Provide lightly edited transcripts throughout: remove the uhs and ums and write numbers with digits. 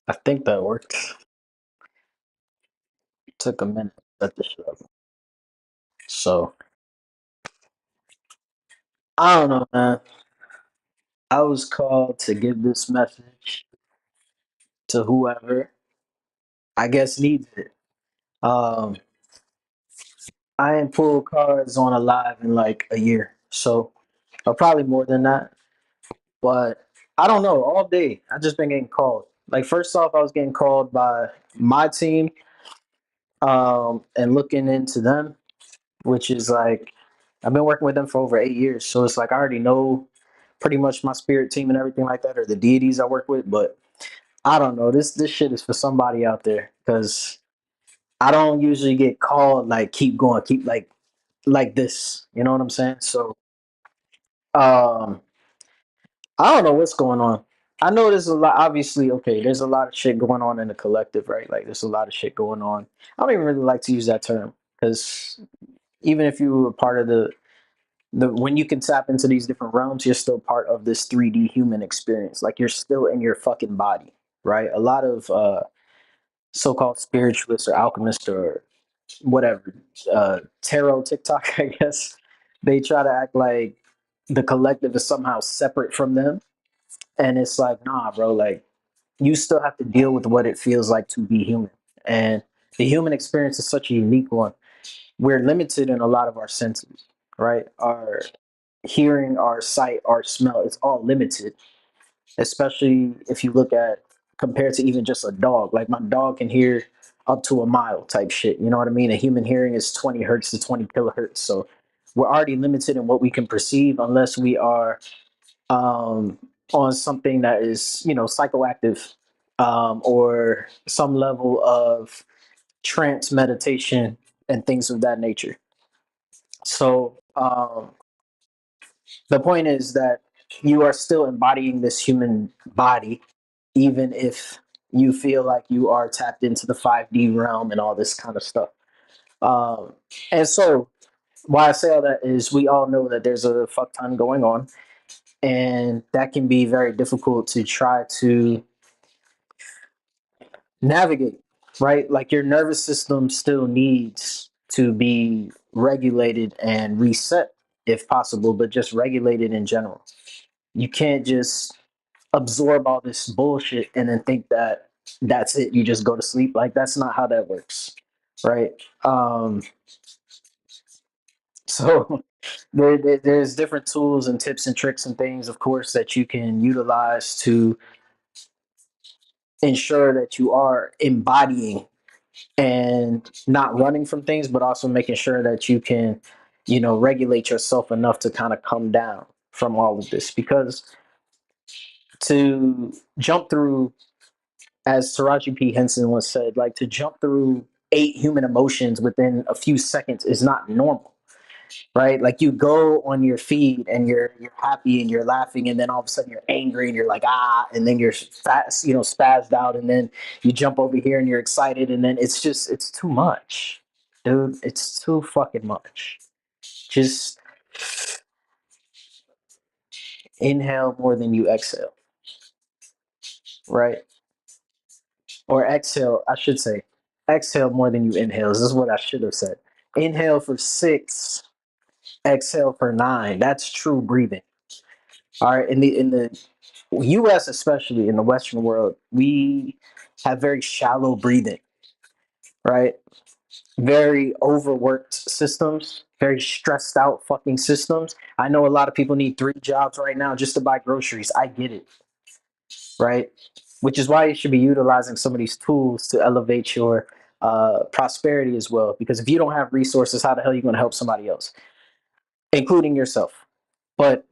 I think that worked. Took a minute to set this shit up. So I don't know, man. I was called to give this message to whoever I guess needs it. Um, I ain't pulled cards on a live in like a year, so or probably more than that. But I don't know. All day, I just been getting called. Like first off, I was getting called by my team, and looking into them, which is like I've been working with them for over 8 years, so it's like I already know pretty much my spirit team and everything like that, or the deities I work with. But I don't know. This shit is for somebody out there because I don't usually get called like keep going, keep like this. You know what I'm saying? So um I don't know what's going on. I know there's a lot obviously, okay, there's a lot of shit going on in the collective, right? Like there's a lot of shit going on. I don't even really like to use that term because even if you were part of the when you can tap into these different realms, you're still part of this 3D human experience. Like you're still in your fucking body, right? A lot of so-called spiritualists or alchemists or whatever, tarot TikTok, I guess, they try to act like the collective is somehow separate from them. And it's like, nah, bro, like you still have to deal with what it feels like to be human. And the human experience is such a unique one. We're limited in a lot of our senses, right? Our hearing, our sight, our smell, it's all limited, especially if you look at compared to even just a dog. Like my dog can hear up to a mile type shit. You know what I mean? A human hearing is 20 hertz to 20 kilohertz. So we're already limited in what we can perceive unless we are um, on something that is, psychoactive, or some level of trance meditation and things of that nature. So the point is that you are still embodying this human body, even if you feel like you are tapped into the 5D realm and all this kind of stuff. Um, and so, why I say all that is we all know that there's a fuck ton going on, and that can be very difficult to try to navigate, right? Like your nervous system still needs to be regulated and reset if possible, but just regulated in general. You can't just absorb all this bullshit and then think that that's it. You just go to sleep. Like that's not how that works, right? Um, so there's different tools and tips and tricks and things, of course, that you can utilize to ensure that you are embodying and not running from things, but also making sure that you can, regulate yourself enough to kind of come down from all of this. Because to jump through, as Taraji P. Henson once said, like to jump through 8 human emotions within a few seconds is not normal, right? Like you go on your feed and you're happy and you're laughing, and then all of a sudden you're angry and you're like and then you're fast, spazzed out, and then you jump over here and you're excited, and then it's too much, dude. It's too fucking much. Just inhale more than you exhale, right? Or exhale, I should say. Exhale more than you inhale. This is what I should have said. Inhale for 6, exhale for 9. That's true breathing. All right. In the US, especially in the Western world, we have very shallow breathing, right? Very overworked systems, very stressed out fucking systems. I know a lot of people need 3 jobs right now just to buy groceries. I get it, right? Which is why you should be utilizing some of these tools to elevate your prosperity as well. Because if you don't have resources, how the hell are you going to help somebody else, including yourself? But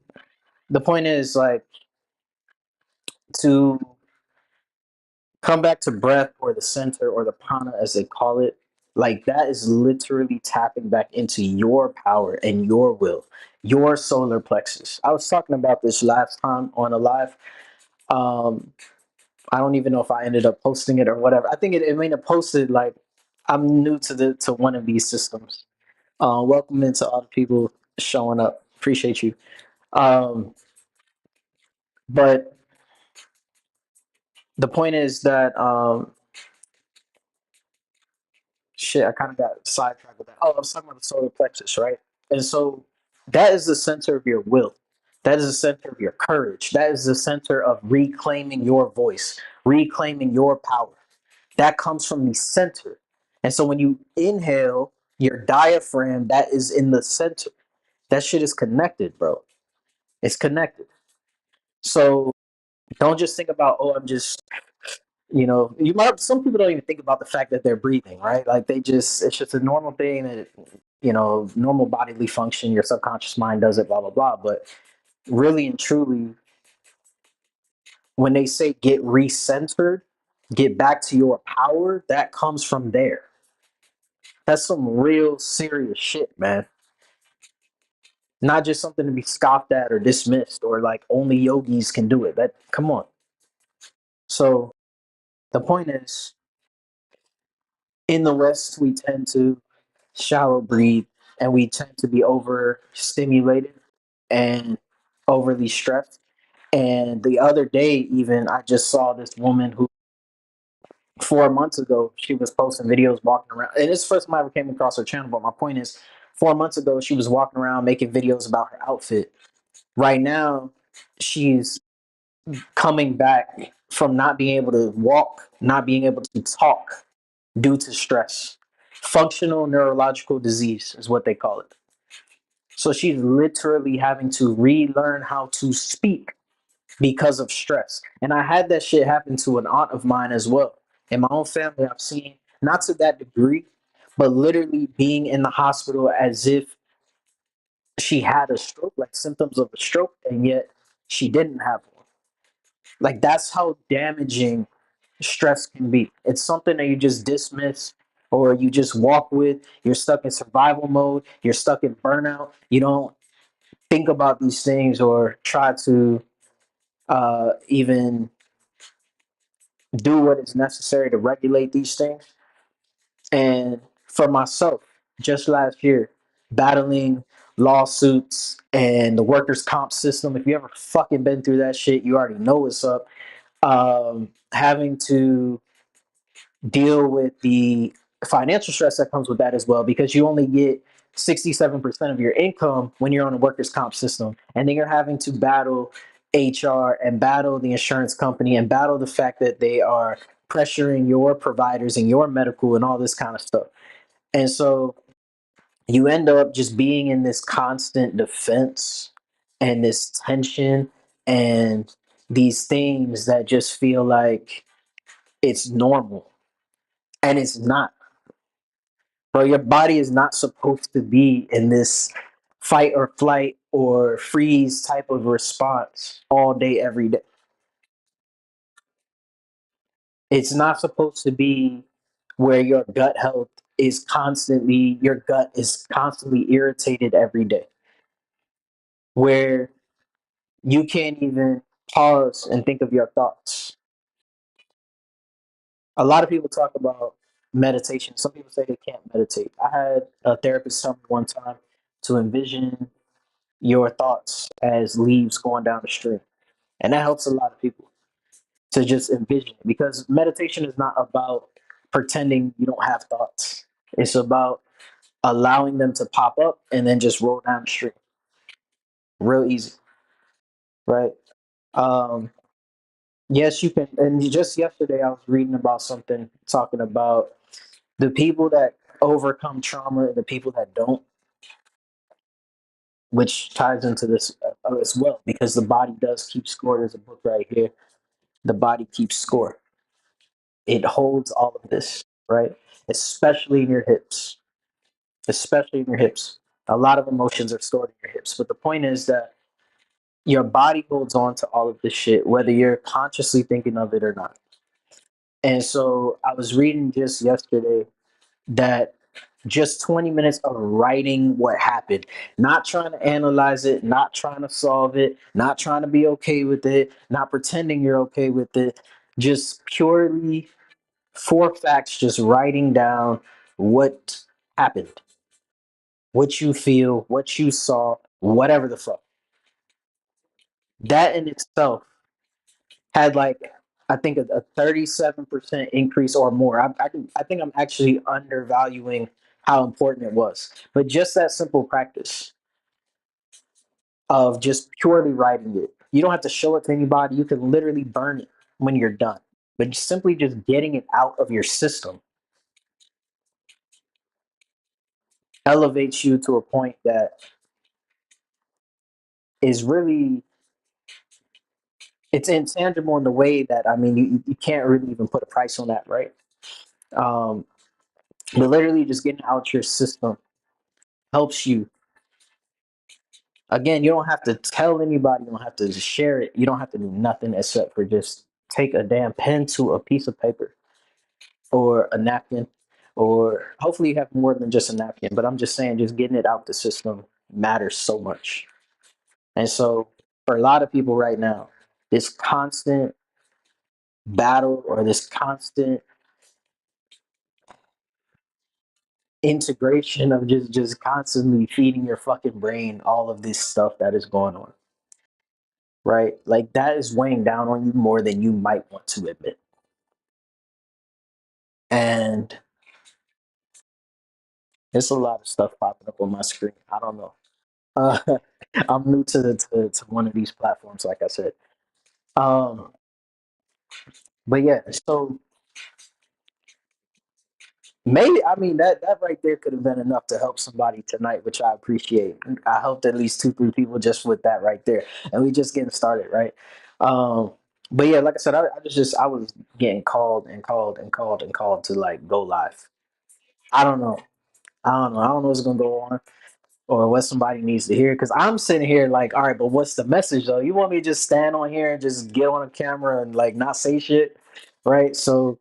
the point is, like, to come back to breath or the center or the prana as they call it, like that is literally tapping back into your power and your will, your solar plexus. I was talking about this last time on a live. um I don't even know if I ended up posting it or whatever. I think it may have posted, like, I'm new to one of these systems. Welcome into all the people showing up, appreciate you. um but The point is that shit, I kind of got sidetracked with that. Oh, I was talking about the solar plexus, right? And so that is the center of your will. That is the center of your courage. That is the center of reclaiming your voice, reclaiming your power. That comes from the center. And so when you inhale, your diaphragm that is in the center, that shit is connected, bro. It's connected. So don't just think about, oh, I'm just, you might, some people don't even think about the fact that they're breathing, right? Like they just, it's just a normal thing that, normal bodily function, your subconscious mind does it, blah, blah, blah. But really and truly, when they say get recentered, get back to your power, that comes from there. That's some real serious shit, man. Not just something to be scoffed at or dismissed or like only yogis can do it. That come on. So the point is, in the West, we tend to shallow breathe and we tend to be overstimulated and overly stressed. And the other day, even I just saw this woman who 4 months ago she was posting videos walking around, and it's the first time I ever came across her channel. But my point is, 4 months ago she was walking around making videos about her outfit. Right now, she's coming back from not being able to walk, not being able to talk due to stress. Functional neurological disease is what they call it. So she's literally having to relearn how to speak because of stress. And I had that shit happen to an aunt of mine as well. In my own family, I've seen, not to that degree, but literally being in the hospital as if she had a stroke, like symptoms of a stroke, and yet she didn't have one. Like that's how damaging stress can be. It's something that you just dismiss or you just walk with. You're stuck in survival mode. You're stuck in burnout. You don't think about these things or try to even do what is necessary to regulate these things. And for myself, just last year, battling lawsuits and the workers' comp system. If you ever fucking been through that shit, you already know what's up. Having to deal with the financial stress that comes with that as well, because you only get 67% of your income when you're on a workers' comp system. And then you're having to battle HR and battle the insurance company and battle the fact that they are pressuring your providers and your medical and all this kind of stuff. And so you end up just being in this constant defense and this tension and these things that just feel like it's normal, and it's not. Bro, your body is not supposed to be in this fight or flight or freeze type of response all day, every day. It's not supposed to be where your gut is constantly irritated every day, where you can't even pause and think of your thoughts. A lot of people talk about meditation. Some people say they can't meditate. I had a therapist tell me one time to envision your thoughts as leaves going down the stream. And that helps a lot of people to just envision it, because meditation is not about pretending you don't have thoughts. It's about allowing them to pop up and then just roll down the stream. Real easy, right? Um, yes, you can. And just yesterday, I was reading about something talking about the people that overcome trauma and the people that don't, which ties into this as well, because the body does keep score. There's a book right here. The body keeps score. It holds all of this, right? Especially in your hips, especially in your hips. A lot of emotions are stored in your hips. But the point is that your body holds on to all of this shit, whether you're consciously thinking of it or not. And so I was reading just yesterday that just 20 minutes of writing what happened, not trying to analyze it, not trying to solve it, not trying to be okay with it, not pretending you're okay with it, just purely four facts, just writing down what happened, what you feel, what you saw, whatever the fuck. That in itself had like I think a 37% increase or more. I think I'm actually undervaluing how important it was. But just that simple practice of just purely writing it. You don't have to show it to anybody. You can literally burn it when you're done. But simply just getting it out of your system elevates you to a point that is really it's intangible in the way that I mean you can't really even put a price on that, right? Um, but literally just getting out your system helps you. Again, you don't have to tell anybody, you don't have to share it, you don't have to do nothing except for just take a damn pen to a piece of paper or a napkin, or hopefully you have more than just a napkin. But I'm just saying, just getting it out the system matters so much. And so, for a lot of people right now, this constant battle or this constant integration of just constantly feeding your fucking brain all of this stuff that is going on, right? Like that is weighing down on you more than you might want to admit. And there's a lot of stuff popping up on my screen. I don't know. Uh, I'm new to to one of these platforms, like I said. Um, but yeah, so maybe I mean that right there could have been enough to help somebody tonight, which I appreciate. I helped at least two, three people just with that right there, and we just getting started, right? Um, but yeah, like I said, I was getting called and called and called and called to like go live. I don't know. I don't know. I don't know what's gonna go on or what somebody needs to hear. Because I'm sitting here like, all right, but what's the message though? You want me to just stand on here and just get on a camera and like not say shit, right? So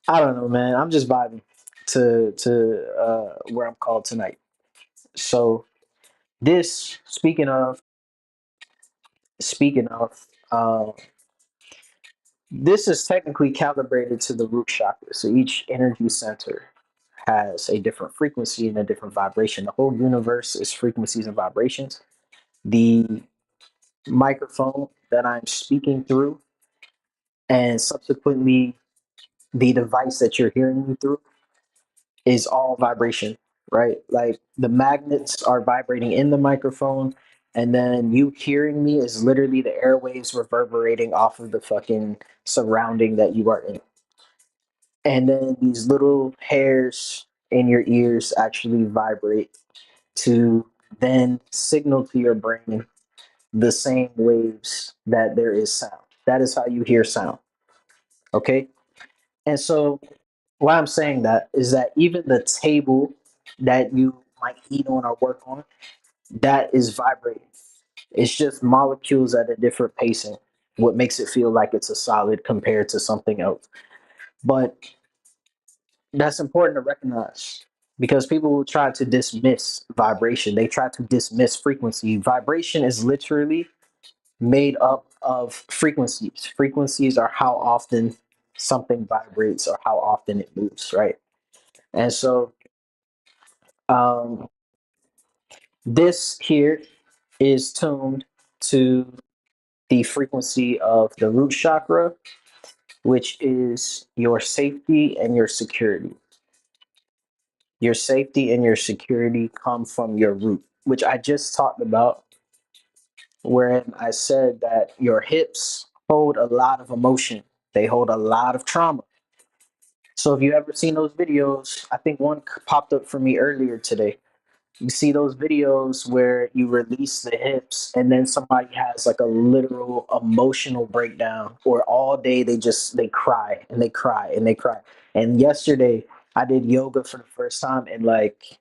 I don't know, man. I'm just vibing to where I'm called tonight. So this, speaking of, this is technically calibrated to the root chakra. So each energy center has a different frequency and a different vibration. The whole universe is frequencies and vibrations. The microphone that I'm speaking through, and subsequently the device that you're hearing me through, is all vibration, right? Like the magnets are vibrating in the microphone, and then you hearing me is literally the airwaves reverberating off of the fucking surrounding that you are in. And then these little hairs in your ears actually vibrate to then signal to your brain the same waves that there is sound. That is how you hear sound. Okay. And so, why I'm saying that is that even the table that you might eat on or work on, that is vibrating. It's just molecules at a different pacing, what makes it feel like it's a solid compared to something else. But that's important to recognize because people will try to dismiss vibration. They try to dismiss frequency. Vibration is literally made up of frequencies. Frequencies are how often something vibrates or how often it moves, right? And so um, this here is tuned to the frequency of the root chakra, which is your safety and your security. Your safety and your security come from your root, which I just talked about, wherein I said that your hips hold a lot of emotion, they hold a lot of trauma. So if you ever seen those videos, I think one popped up for me earlier today. You see those videos where you release the hips and then somebody has like a literal emotional breakdown, or all day they cry and they cry and they cry. And yesterday I did yoga for the first time in like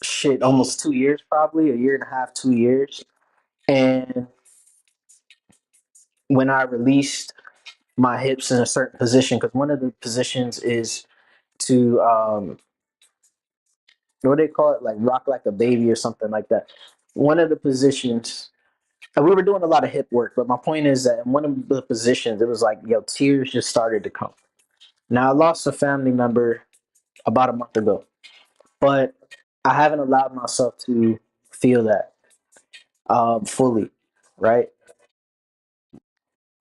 shit almost 2 years, probably a year and a half, 2 years. And when I released my hips in a certain position, because one of the positions is to what do they call it, like rock like a baby or something like that. One of the positions, and we were doing a lot of hip work, but my point is that in one of the positions, it was like, yo, tears just started to come. Now, I lost a family member about a month ago, but I haven't allowed myself to feel that fully, right?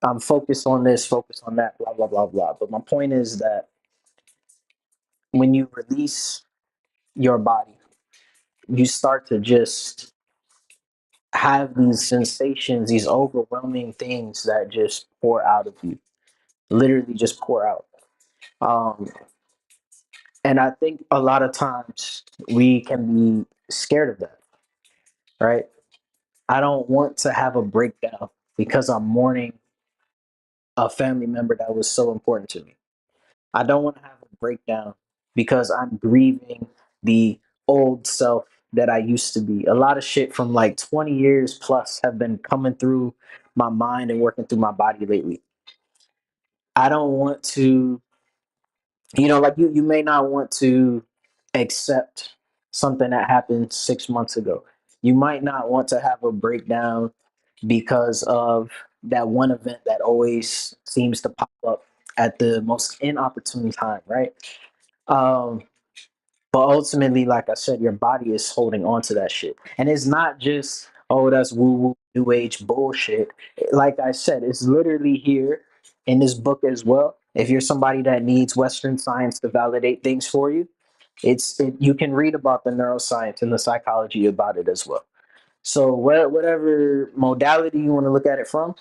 I'm focused on this, focused on that, blah blah blah blah. But my point is that when you release your body, you start to just have these sensations, these overwhelming things that just pour out of you, literally just pour out. Um, and I think a lot of times we can be scared of that, right? I don't want to have a breakdown because I'm mourning a family member that was so important to me. I don't want to have a breakdown because I'm grieving the old self that I used to be. A lot of shit from like 20 years plus have been coming through my mind and working through my body lately. I don't want to, like you may not want to accept something that happened 6 months ago. You might not want to have a breakdown because of that one event that always seems to pop up at the most inopportune time, right? Um, but ultimately, like I said, your body is holding on to that shit. And it's not just, oh, that's woo woo, new age bullshit. Like I said, it's literally here in this book as well. If you're somebody that needs Western science to validate things for you, you can read about the neuroscience and the psychology about it as well. So whatever modality you want to look at it from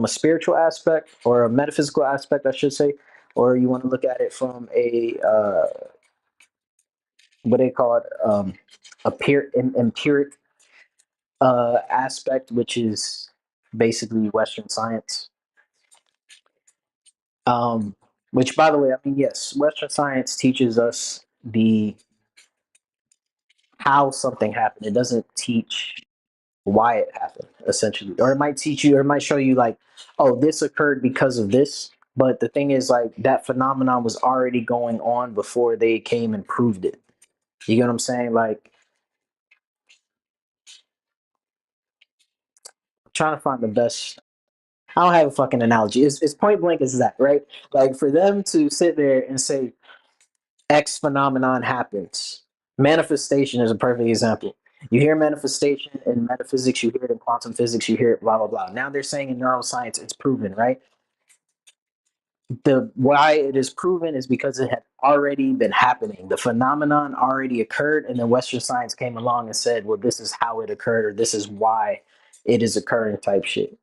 a spiritual aspect or a metaphysical aspect, I should say, or you want to look at it from a what they call it, empiric aspect, which is basically Western science. Which, by the way, I mean, yes, Western science teaches us the how something happened. It doesn't teach why it happened, essentially, or it might teach you, or it might show you like, oh, this occurred because of this. But the thing is, like, that phenomenon was already going on before they came and proved it. You get what I'm saying? Like, I'm trying to find the best. I don't have a fucking analogy. It's point blank as that, right? Like for them to sit there and say X phenomenon happens. Manifestation is a perfect example. You hear manifestation in metaphysics, you hear it in quantum physics, you hear it blah blah blah. Now they're saying in neuroscience it's proven, right? The why it is proven is because it had already been happening. The phenomenon already occurred, and then Western science came along and said, well, this is how it occurred, or this is why it is occurring type shit.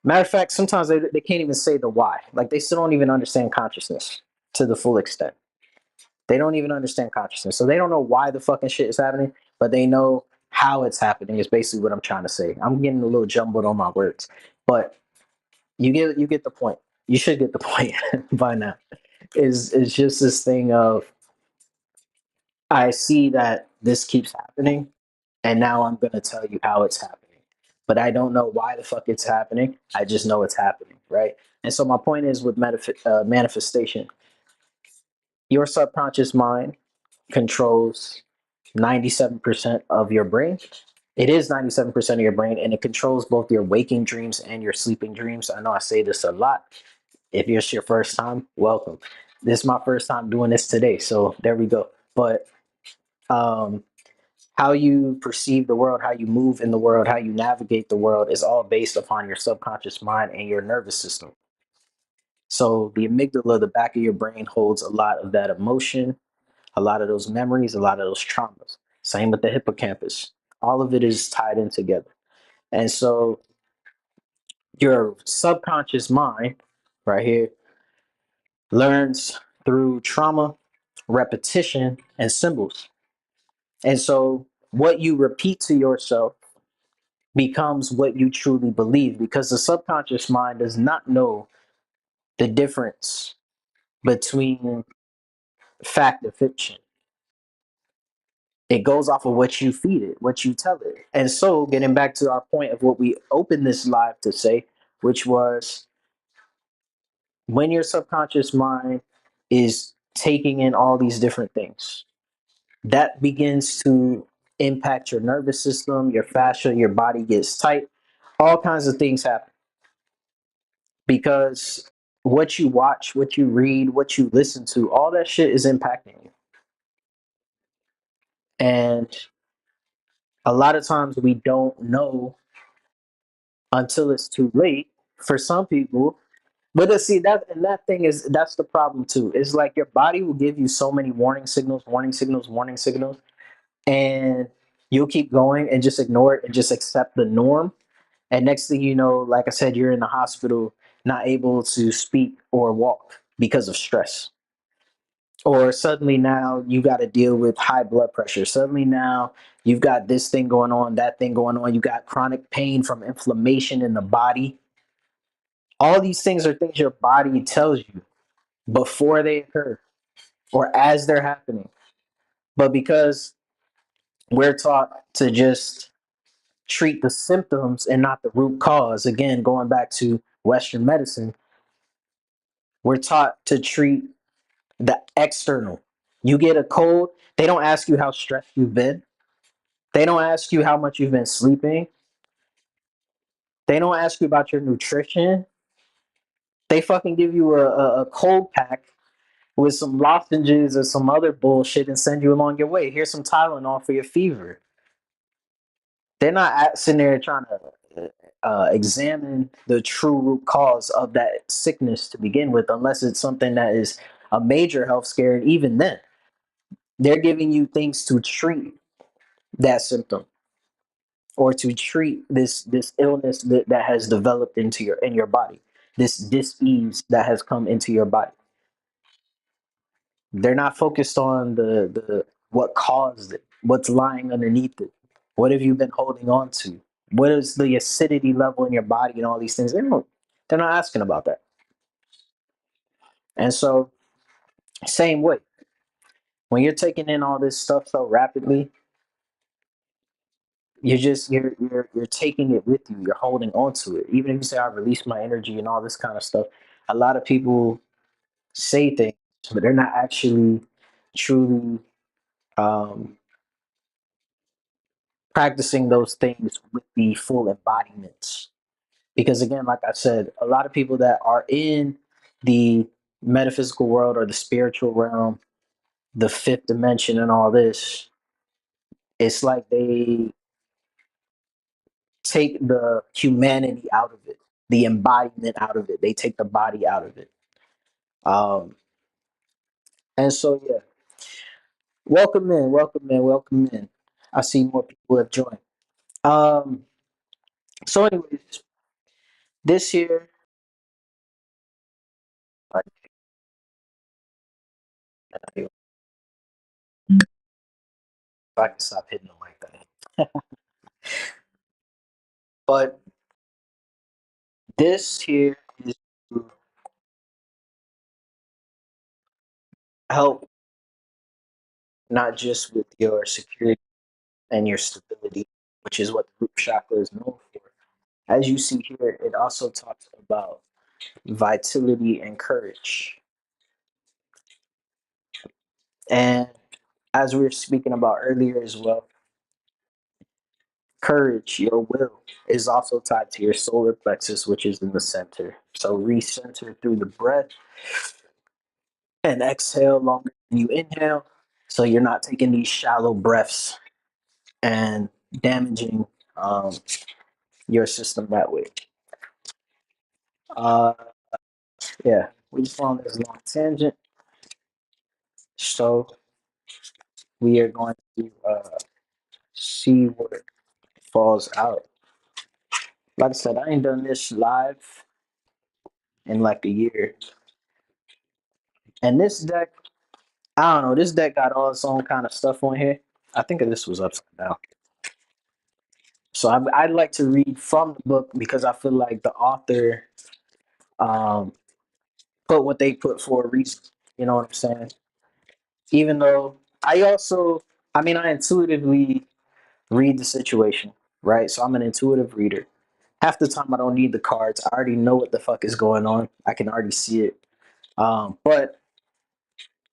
Matter of fact, sometimes they can't even say the why. Like they still don't even understand consciousness to the full extent. They don't even understand consciousness. So they don't know why the fucking shit is happening, but they know how it's happening is basically what I'm trying to say. I'm getting a little jumbled on my words. But you get the point. You should get the point by now. Is just this thing of I see that this keeps happening, and now I'm gonna tell you how it's happening. But I don't know why the fuck it's happening. I just know it's happening, right? And so my point is with manifestation, your subconscious mind controls 97% of your brain. It is 97% of your brain, and it controls both your waking dreams and your sleeping dreams. I know I say this a lot. If it's your first time, welcome. This is my first time doing this today, so there we go. But um, how you perceive the world, how you move in the world, how you navigate the world is all based upon your subconscious mind and your nervous system. So the amygdala, the back of your brain, holds a lot of that emotion, a lot of those memories, a lot of those traumas. Same with the hippocampus. All of it is tied in together. And so your subconscious mind, right here, learns through trauma, repetition, and symbols. And so what you repeat to yourself becomes what you truly believe because the subconscious mind does not know the difference between fact and fiction. It goes off of what you feed it, what you tell it. And so, getting back to our point of what we opened this live to say, which was when your subconscious mind is taking in all these different things, that begins to impact your nervous system, your fascia, your body gets tight, all kinds of things happen because what you watch, what you read, what you listen to, all that shit is impacting you. And a lot of times we don't know until it's too late. For some people, but see that, and that thing is, that's the problem too. It's like your body will give you so many warning signals, warning signals, warning signals, and you'll keep going and just ignore it and just accept the norm. And next thing you know, like I said, you're in the hospital, not able to speak or walk because of stress. Or suddenly now you got to deal with high blood pressure. Suddenly now you've got this thing going on, that thing going on. You got chronic pain from inflammation in the body. All these things are things your body tells you before they occur or as they're happening. But because we're taught to just treat the symptoms and not the root cause, again, going back to Western medicine, we're taught to treat the external. You get a cold, they don't ask you how stressed you've been. They don't ask you how much you've been sleeping. They don't ask you about your nutrition. They fucking give you a cold pack with some lozenges or some other bullshit and send you along your way. Here's some Tylenol for your fever. They're not sitting there trying to examine the true root cause of that sickness to begin with, unless it's something that is a major health scare. And even then, they're giving you things to treat that symptom or to treat this illness that has developed into your body, this dis-ease that has come into your body. They're not focused on the what caused it, what's lying underneath it, what have you been holding on to, what is the acidity level in your body, and all these things. They're not asking about that. And so, same way, when you're taking in all this stuff so rapidly, you're taking it with you. You're holding on to it. Even if you say I release my energy and all this kind of stuff, a lot of people say things, but they're not actually truly um, practicing those things with the full embodiments. Because again, like I said, a lot of people that are in the metaphysical world or the spiritual realm, the fifth dimension, and all this, it's like they take the humanity out of it, the embodiment out of it. They take the body out of it. Um, and so, yeah, welcome in, welcome in, welcome in. I see more people have joined. Um, so, anyways, this year, if I can stop hitting them like that. But this here is to help not just with your security and your stability, which is what the root chakra is known for. As you see here, it also talks about vitality and courage. And as we were speaking about earlier as well, courage, your will, is also tied to your solar plexus, which is in the center. So recenter through the breath and exhale longer than you inhale. So you're not taking these shallow breaths and damaging um, your system that way. Uh, yeah, we just found this long tangent. So we are going to see what falls out. Like I said, I ain't done this live in like a year. And this deck, I don't know, this deck got all its own kind of stuff on here. I think this was upside down. So I'd like to read from the book because I feel like the author um, put what they put for a reason. You know what I'm saying? Even though I mean, I intuitively read the situation, right? So I'm an intuitive reader. Half the time, I don't need the cards. I already know what the fuck is going on. I can already see it. But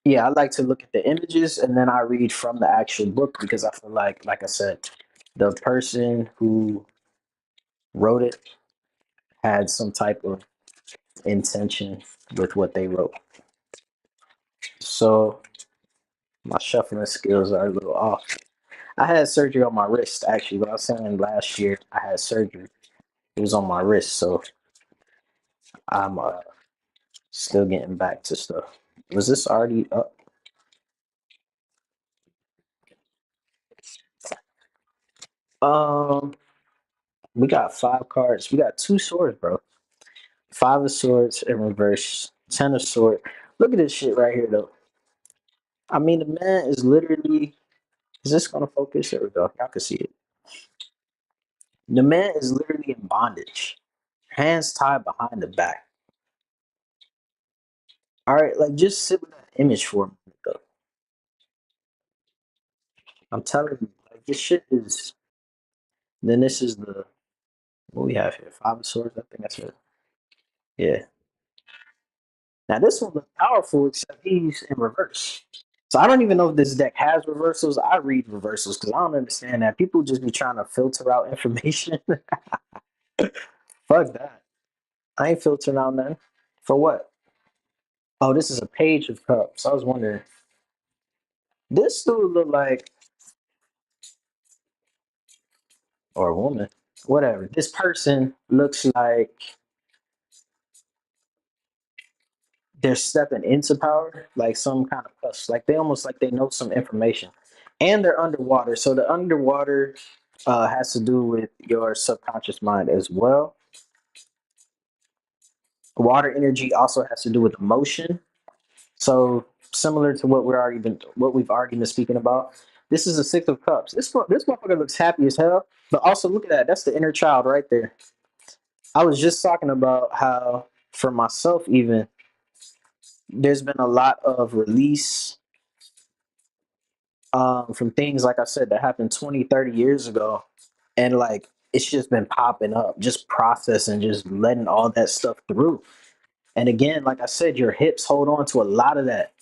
yeah, I like to look at the images and then I read from the actual book because I feel like I said, the person who wrote it had some type of intention with what they wrote. So my shuffling skills are a little off. I had surgery on my wrist actually, but I was saying last year I had surgery. It was on my wrist, so I'm still getting back to stuff. Was this already up? Um, we got 5 cards. We got 2 swords, bro. 5 of swords in reverse. 10 of swords. Look at this shit right here, though. I mean, the man is literally. Is this gonna focus? There we go. Y'all can see it. The man is literally in bondage, hands tied behind the back. All right, like just sit with that image for a minute, though. I'm telling you, like this shit is. Then this is the what we have here. 5 of swords. I think that's it. Yeah. Now this one looks powerful, except he's in reverse. So I don't even know if this deck has reversals. I read reversals because I don't understand that. People just be trying to filter out information. Fuck that. I ain't filtering out nothing. For what? Oh, this is a page of cups. I was wondering. This dude look like or a woman. Whatever. This person looks like they're stepping into power, like some kind of plus. Like they almost like they know some information. And they're underwater. So the underwater has to do with your subconscious mind as well. Water energy also has to do with emotion. So similar to what we've already been speaking about. This is a 6 of cups. This motherfucker looks happy as hell. But also look at that. That's the inner child right there. I was just talking about how for myself even there's been a lot of release from things like I said that happened 20, 30 years ago. And like it's just been popping up, just processing, just letting all that stuff through. And again, like I said, your hips hold on to a lot of that.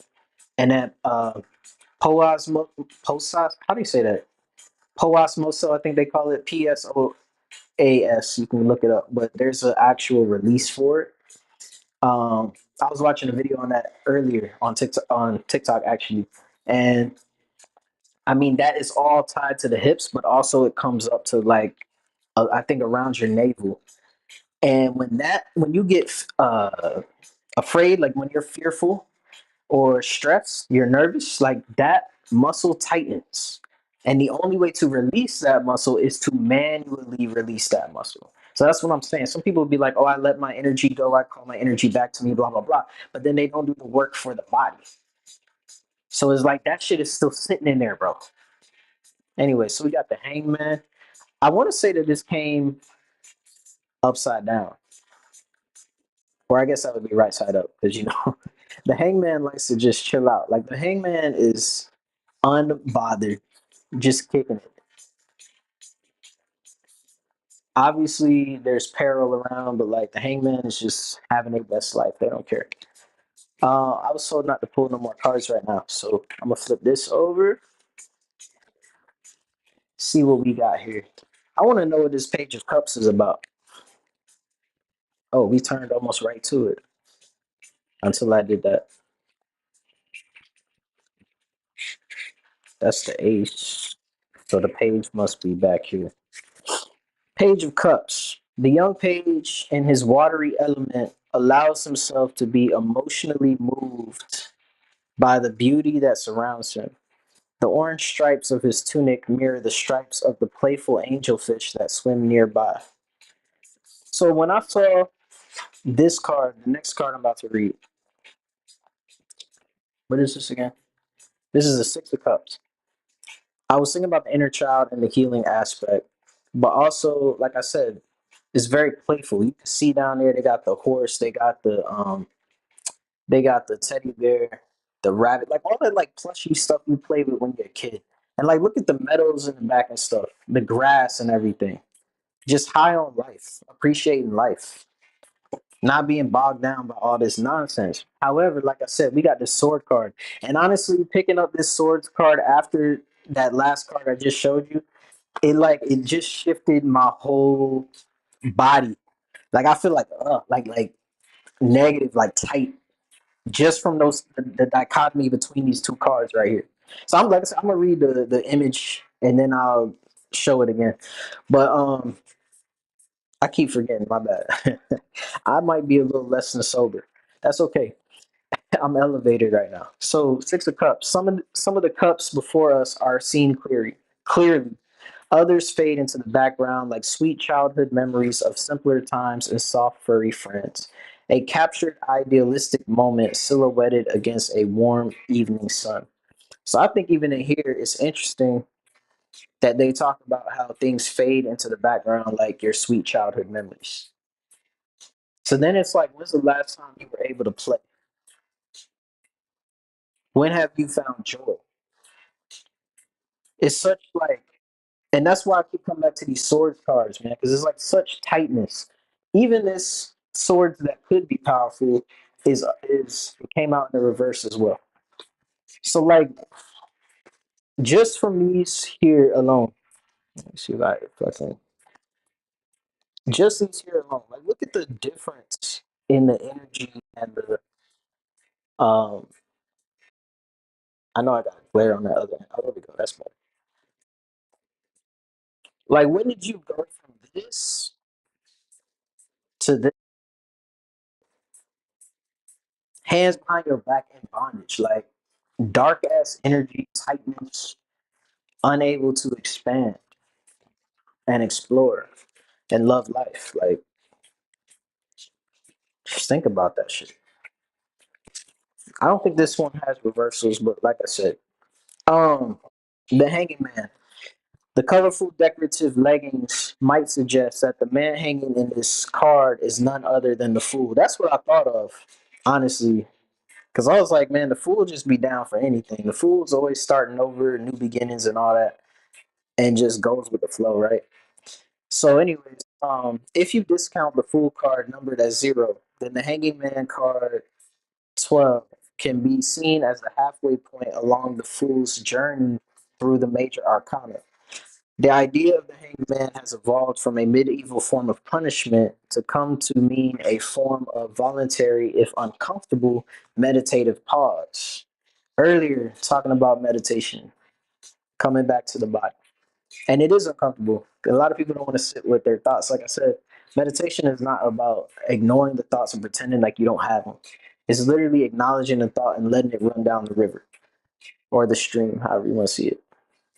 And that poasmo, posas, how do you say that? Poasmoso, I think they call it PSOAS. You can look it up, but there's an actual release for it. I was watching a video on that earlier on TikTok actually, and I mean that is all tied to the hips, but also it comes up to like I think around your navel. And when you get afraid, like when you're fearful or stressed, you're nervous, like that muscle tightens. And the only way to release that muscle is to manually release that muscle. So that's what I'm saying. Some people will be like, oh, I let my energy go. I call my energy back to me, blah, blah, blah. But then they don't do the work for the body. So it's like that shit is still sitting in there, bro. Anyway, so we got the hangman. I want to say that this came upside down, or I guess that would be right side up because, you know, the hangman likes to just chill out. Like the hangman is unbothered, just kicking it. Obviously, there's peril around, but like the hangman is just having their best life. They don't care. I was told not to pull no more cards right now, so I'm gonna flip this over, see what we got here. I want to know what this page of cups is about. Oh, we turned almost right to it until I did that. That's the ace, so the page must be back here. Page of Cups. The young page, in his watery element, allows himself to be emotionally moved by the beauty that surrounds him. The orange stripes of his tunic mirror the stripes of the playful angelfish that swim nearby. So when I saw this card, the next card I'm about to read, what is this again? This is the Six of Cups. I was thinking about the inner child and the healing aspect, but also, like I said, it's very playful. You can see down there they got the horse, they got the teddy bear, the rabbit, like all that like plushy stuff you play with when you're a kid. And like look at the meadows in the back and stuff, the grass and everything. Just high on life, appreciating life, not being bogged down by all this nonsense. However, like I said, we got this sword card. And honestly, picking up this swords card after that last card I just showed you, it just shifted my whole body. Like I feel like negative, like tight, just from the dichotomy between these two cards right here. So I'm like I said, I'm gonna read the image and then I'll show it again. But I keep forgetting. My bad. I might be a little less than sober. That's okay. I'm elevated right now. So Six of Cups. Some of the cups before us are seen clearly. Clearly, others fade into the background like sweet childhood memories of simpler times and soft furry friends. A captured idealistic moment silhouetted against a warm evening sun. So I think even in here, it's interesting that they talk about how things fade into the background like your sweet childhood memories. So then it's like, when's the last time you were able to play? When have you found joy? It's such like, and that's why I keep coming back to these swords cards, man, because it's like such tightness. Even this swords that could be powerful is it came out in the reverse as well. So like, just from these here alone, let me see if I can just these here alone, like look at the difference in the energy and the um. I know I got a glare on the other end. Oh, there we go. That's better. Like, when did you go from this to this? Hands behind your back in bondage, like dark ass energy, tightness, unable to expand and explore and love life. Like, just think about that shit. I don't think this one has reversals, but like I said, um, the Hanging Man. The colorful decorative leggings might suggest that the man hanging in this card is none other than the fool. That's what I thought of, honestly. Because I was like, man, the fool just be down for anything. The fool's always starting over, new beginnings and all that, and just goes with the flow, right? So, anyways, if you discount the fool card numbered as zero, then the hanging man card 12 can be seen as a halfway point along the fool's journey through the major arcana. The idea of the hanged man has evolved from a medieval form of punishment to come to mean a form of voluntary, if uncomfortable, meditative pause. Earlier, talking about meditation, coming back to the body. And it is uncomfortable. A lot of people don't want to sit with their thoughts. Like I said, meditation is not about ignoring the thoughts and pretending like you don't have them. It's literally acknowledging the thought and letting it run down the river or the stream, however you want to see it.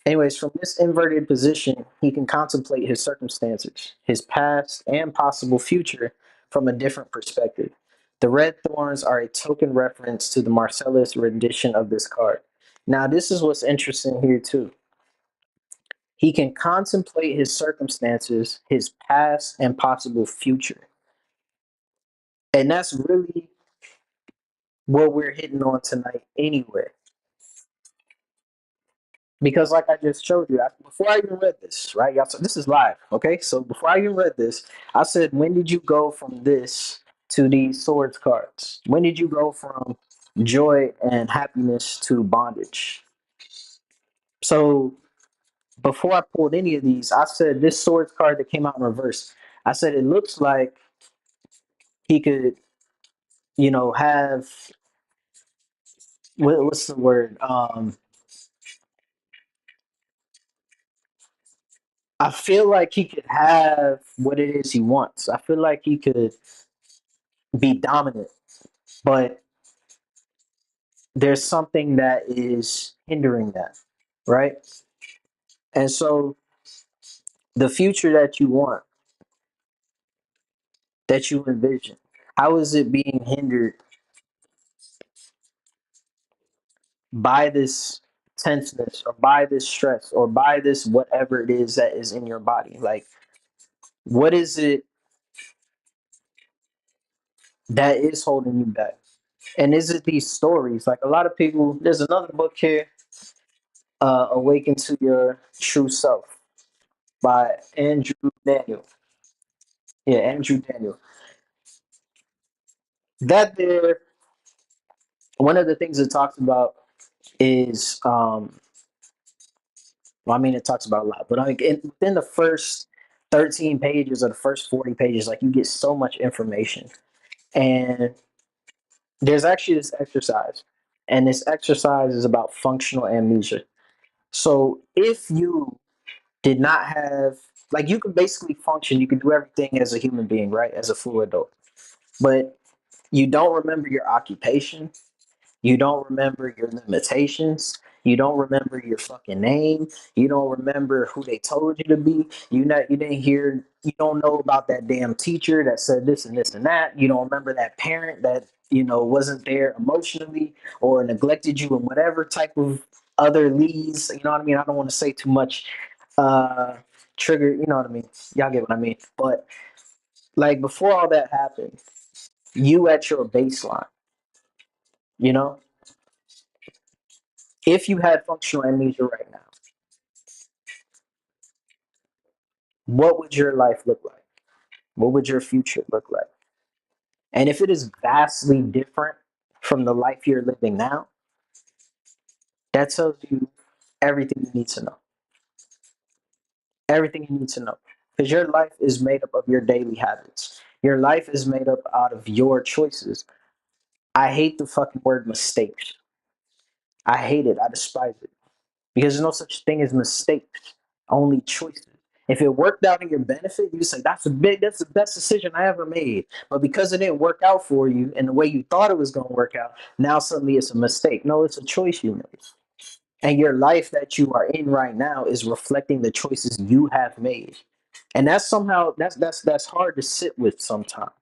Anyways, from this inverted position, he can contemplate his circumstances, his past, and possible future from a different perspective. The red thorns are a token reference to the Marcellus rendition of this card. Now, this is what's interesting here, too. He can contemplate his circumstances, his past, and possible future. And that's really what we're hitting on tonight, anyway. Because like I just showed you, before I even read this, right? Y'all, so this is live, okay? So before I even read this, I said, when did you go from this to these swords cards? When did you go from joy and happiness to bondage? So before I pulled any of these, I said this swords card that came out in reverse. I said it looks like he could, have what's the word? I feel like he could have what it is he wants. I feel like he could be dominant, but there's something that is hindering that, right? And so the future that you want, that you envision, how is it being hindered by this tenseness or by this stress or by this whatever it is that is in your body? Like, what is it that is holding you back? And is it these stories? Like a lot of people, there's another book here, Awaken to Your True Self by Andrew Daniel. Yeah, Andrew Daniel. That there, one of the things it talks about is, well, I mean, it talks about a lot, but like within the first 13 pages or the first 40 pages, like you get so much information. And there's actually this exercise, and this exercise is about functional amnesia. So if you did not have Like you can basically function, you can do everything as a human being, right? As a full adult. But you don't remember your occupation, you don't remember your limitations. You don't remember your fucking name. You don't remember who they told you to be. You didn't hear you don't know about that damn teacher that said this and this and that. You don't remember that parent that, wasn't there emotionally or neglected you in whatever type of other leads. You know what I mean? I don't want to say too much uh trigger, you know what I mean? Y'all get what I mean. But like before all that happened, you at your baseline, you know? If you had functional amnesia right now, what would your life look like? What would your future look like? And if it is vastly different from the life you're living now, that tells you everything you need to know. Everything you need to know. Because your life is made up of your daily habits. Your life is made up out of your choices. I hate the fucking word mistakes. I hate it. I despise it. Because there's no such thing as mistakes, only choices. If it worked out in your benefit, you say that's the best decision I ever made. But because it didn't work out for you and the way you thought it was going to work out, now suddenly it's a mistake. No, it's a choice you made. And your life that you are in right now is reflecting the choices you have made. And that's somehow that's hard to sit with sometimes.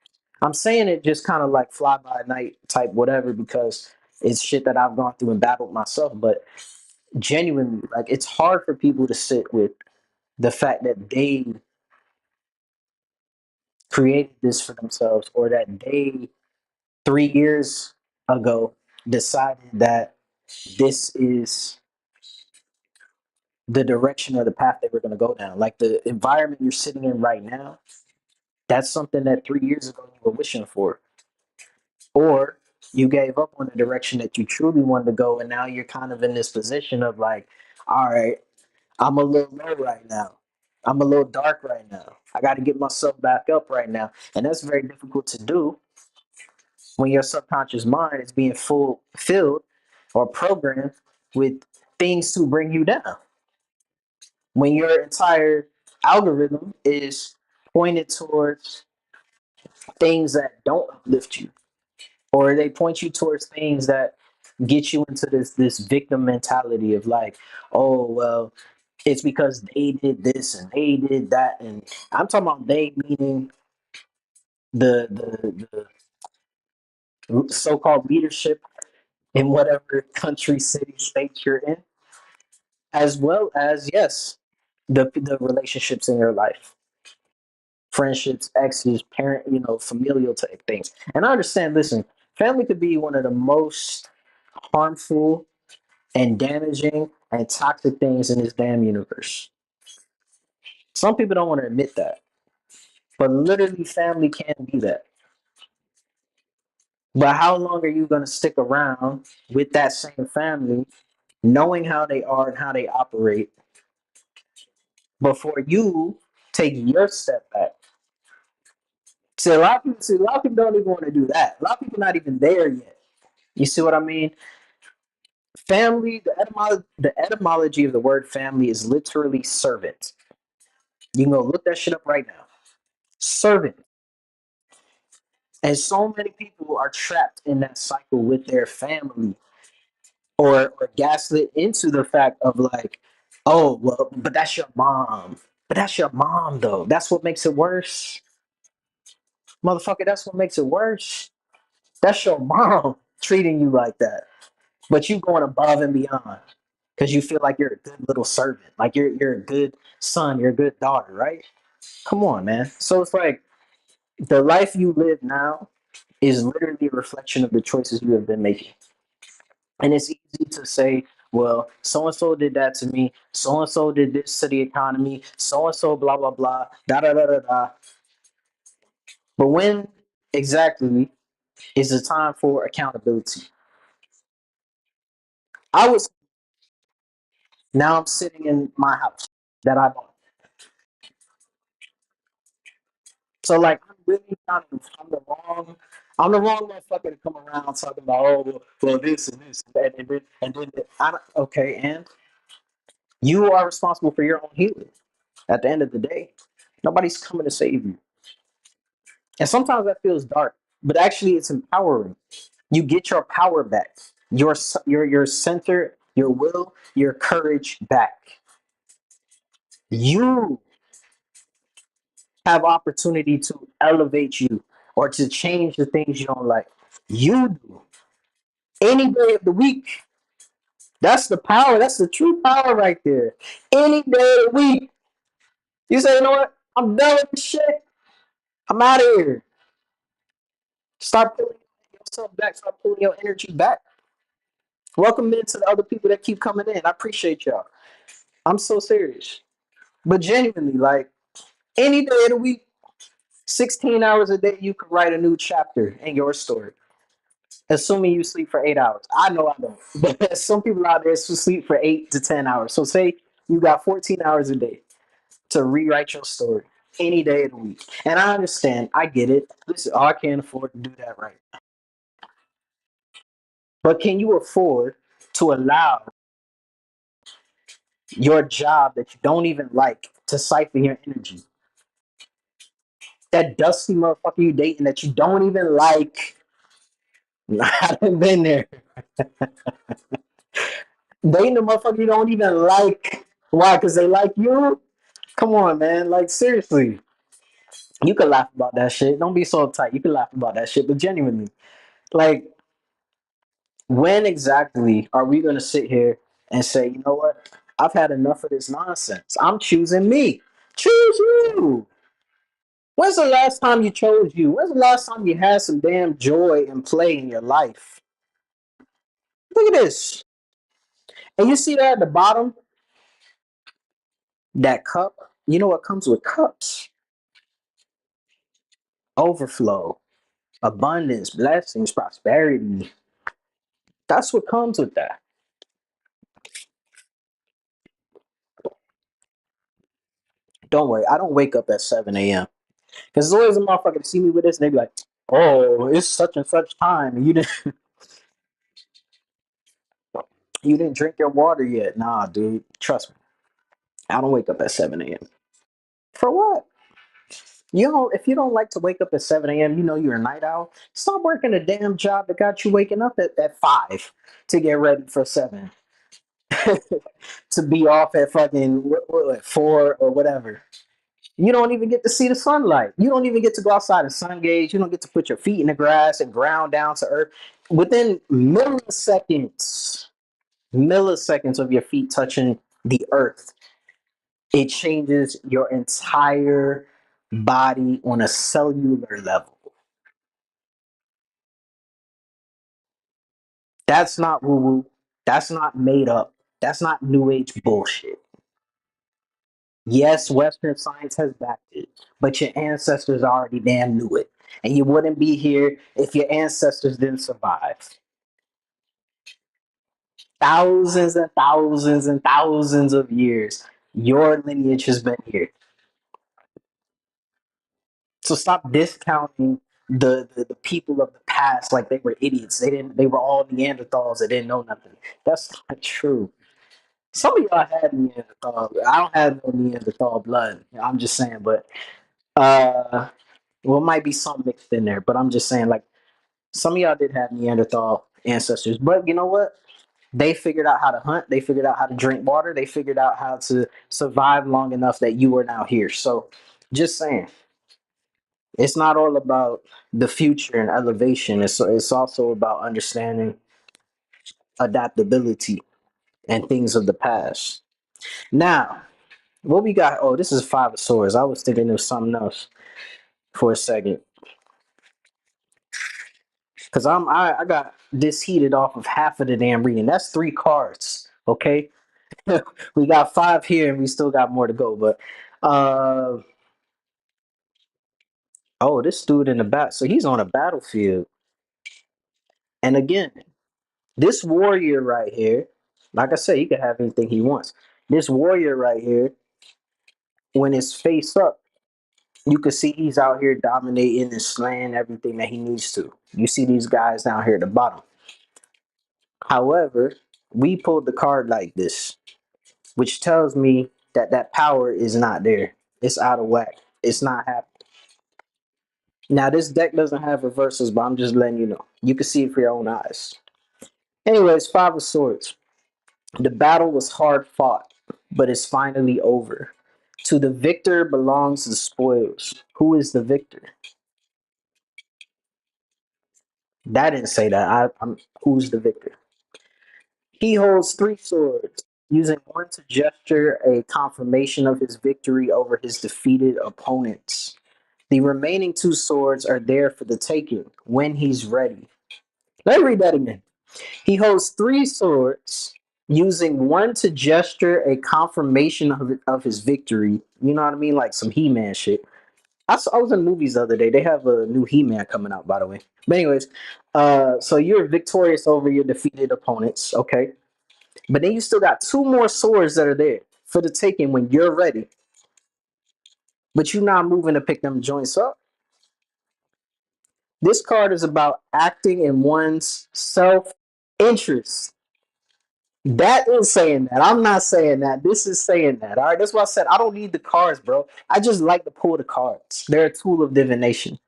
I'm saying it just kind of like fly by night type whatever because it's shit that I've gone through and battled myself, but genuinely, like it's hard for people to sit with the fact that they created this for themselves or that they 3 years ago decided that this is the direction or the path they were going to go down. Like the environment you're sitting in right now, that's something that 3 years ago you were wishing for. Or you gave up on the direction that you truly wanted to go, and now you're kind of in this position of like, all right, I'm a little low right now. I'm a little dark right now. I got to get myself back up right now. And that's very difficult to do when your subconscious mind is being filled or programmed with things to bring you down. When your entire algorithm is pointed towards things that don't uplift you, or they point you towards things that get you into this victim mentality of like, oh well, it's because they did this and they did that, and I'm talking about they meaning the so-called leadership in whatever country, city, state you're in, as well as yes, the relationships in your life, friendships, exes, parent, familial type things. And I understand. Listen, family could be one of the most harmful and damaging and toxic things in this damn universe. Some people don't want to admit that, but literally, family can be that. But how long are you going to stick around with that same family, knowing how they are and how they operate, before you take your step back? See, a lot of people don't even want to do that. A lot of people not even there yet. You see what I mean? Family, the etymology of the word family is literally servant. You can go look that shit up right now. Servant. And so many people are trapped in that cycle with their family, or gaslit into the fact of like, oh, well, but that's your mom. But that's your mom, though. That's what makes it worse. Motherfucker, that's what makes it worse. That's your mom treating you like that. But you going above and beyond because you feel like you're a good little servant. Like you're a good son, you're a good daughter, right? Come on, man. So it's like the life you live now is literally a reflection of the choices you have been making. And it's easy to say, well, so and so did that to me, so and so did this to the economy, so and so, blah, blah, blah, da da da da da. But when exactly is the time for accountability? I was Now I'm sitting in my house that I bought. So like I'm really kind of I'm the wrong motherfucker to come around talking about, oh well this and this and then I don't, okay, and you are responsible for your own healing. At the end of the day, nobody's coming to save you. And sometimes that feels dark, but actually it's empowering. You get your power back, your center, your will, your courage back. You have opportunity to elevate you or to change the things you don't like. You do any day of the week. That's the power. That's the true power right there. Any day of the week. You say, you know what? I'm done with this shit. I'm out of here. Start pulling yourself back. Start pulling your energy back. Welcome in to the other people that keep coming in. I appreciate y'all. I'm so serious. But genuinely, like any day of the week, 16 hours a day, you can write a new chapter in your story. Assuming you sleep for 8 hours. I know I don't. But some people out there sleep for 8 to 10 hours. So say you got 14 hours a day to rewrite your story any day of the week. And I understand. I get it. Listen, I can't afford to do that right. But can you afford to allow your job that you don't even like to siphon your energy? That dusty motherfucker you dating that you don't even like. I haven't been there. Dating a motherfucker you don't even like. Why? Because they like you? Come on, man. Like, seriously. You can laugh about that shit. Don't be so tight. You can laugh about that shit. But genuinely, like, when exactly are we going to sit here and say, you know what? I've had enough of this nonsense. I'm choosing me. Choose you. When's the last time you chose you? When's the last time you had some damn joy and play in your life? Look at this. And you see that at the bottom? That cup? You know what comes with cups? Overflow, abundance, blessings, prosperity. That's what comes with that. Don't worry, I don't wake up at 7 a.m. Because there's always a motherfucker to see me with this and they be like, oh, it's such and such time. And you didn't drink your water yet. Nah, dude. Trust me. I don't wake up at 7 a.m. For what? If you don't like to wake up at 7 a.m., you know you're a night owl. Stop working a damn job that got you waking up at 5 to get ready for 7. To be off at fucking 4 or whatever. You don't even get to see the sunlight. You don't even get to go outside and sun gaze. You don't get to put your feet in the grass and ground down to earth. Within milliseconds of your feet touching the earth, it changes your entire body on a cellular level. That's not woo woo. That's not made up. That's not new age bullshit. Yes, Western science has backed it, but your ancestors already damn knew it. And you wouldn't be here if your ancestors didn't survive. Thousands and thousands and thousands of years, your lineage has been here. So stop discounting the people of the past like they were idiots. They were all Neanderthals that didn't know nothing. That's not true. Some of y'all had Neanderthal. I don't have no Neanderthal blood. I'm just saying, but uh well, it might be some mixed in there, but I'm just saying, like, some of y'all did have Neanderthal ancestors, but you know what? They figured out how to hunt. They figured out how to drink water. They figured out how to survive long enough that you are now here. So, just saying, it's not all about the future and elevation. It's also about understanding adaptability and things of the past. Now, what we got? Oh, this is Five of Swords. I was thinking of something else for a second. Cause I got this heated off of half of the damn reading. That's 3 cards. Okay. We got 5 here and we still got more to go. But uh oh, this dude in the back. So he's on a battlefield. And again, this warrior right here, like I said, he can have anything he wants. This warrior right here, when it's face up, you can see he's out here dominating and slaying everything that he needs to. You see these guys down here at the bottom. However, we pulled the card like this, which tells me that power is not there. It's out of whack. It's not happening. Now this deck doesn't have reversals, but I'm just letting you know. You can see it for your own eyes. Anyways, Five of Swords. The battle was hard fought, but it's finally over. To the victor belongs the spoils. Who is the victor? That didn't say that. I'm who's the victor? He holds three swords, using one to gesture a confirmation of his victory over his defeated opponents. The remaining two swords are there for the taking when he's ready. Let me read that again. He holds three swords, using one to gesture a confirmation of his victory. You know what I mean? Like some He Man shit. I was in movies the other day. They have a new He Man coming out, by the way. But, anyways, so you're victorious over your defeated opponents. Okay. But then you still got two more swords that are there for the taking when you're ready. But you're not moving to pick them joints up. This card is about acting in one's self interest. That is saying that. I'm not saying that. This is saying that. All right. That's why I said I don't need the cards, bro. I just like to pull the cards. They're a tool of divination.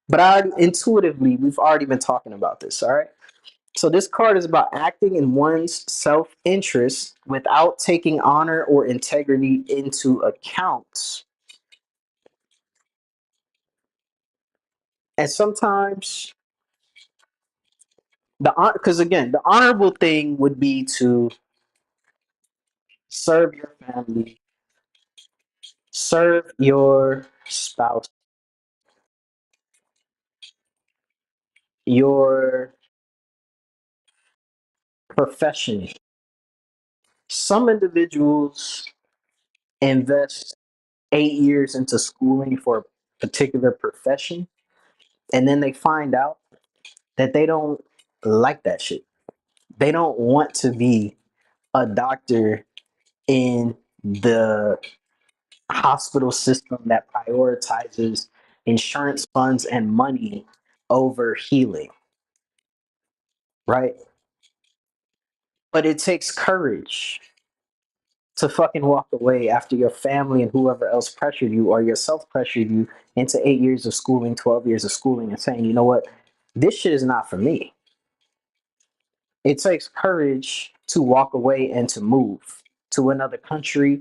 But I already, intuitively, we've already been talking about this. All right. So this card is about acting in one's self interest without taking honor or integrity into account. And sometimes because again, the honorable thing would be to serve your family, serve your spouse, your profession. Some individuals invest 8 years into schooling for a particular profession, and then they find out that they don't like that shit. They don't want to be a doctor in the hospital system that prioritizes insurance funds and money over healing, right? But it takes courage to fucking walk away after your family and whoever else pressured you or yourself pressured you into 8 years of schooling, 12 years of schooling, and saying, you know what, this shit is not for me. It takes courage to walk away and to move to another country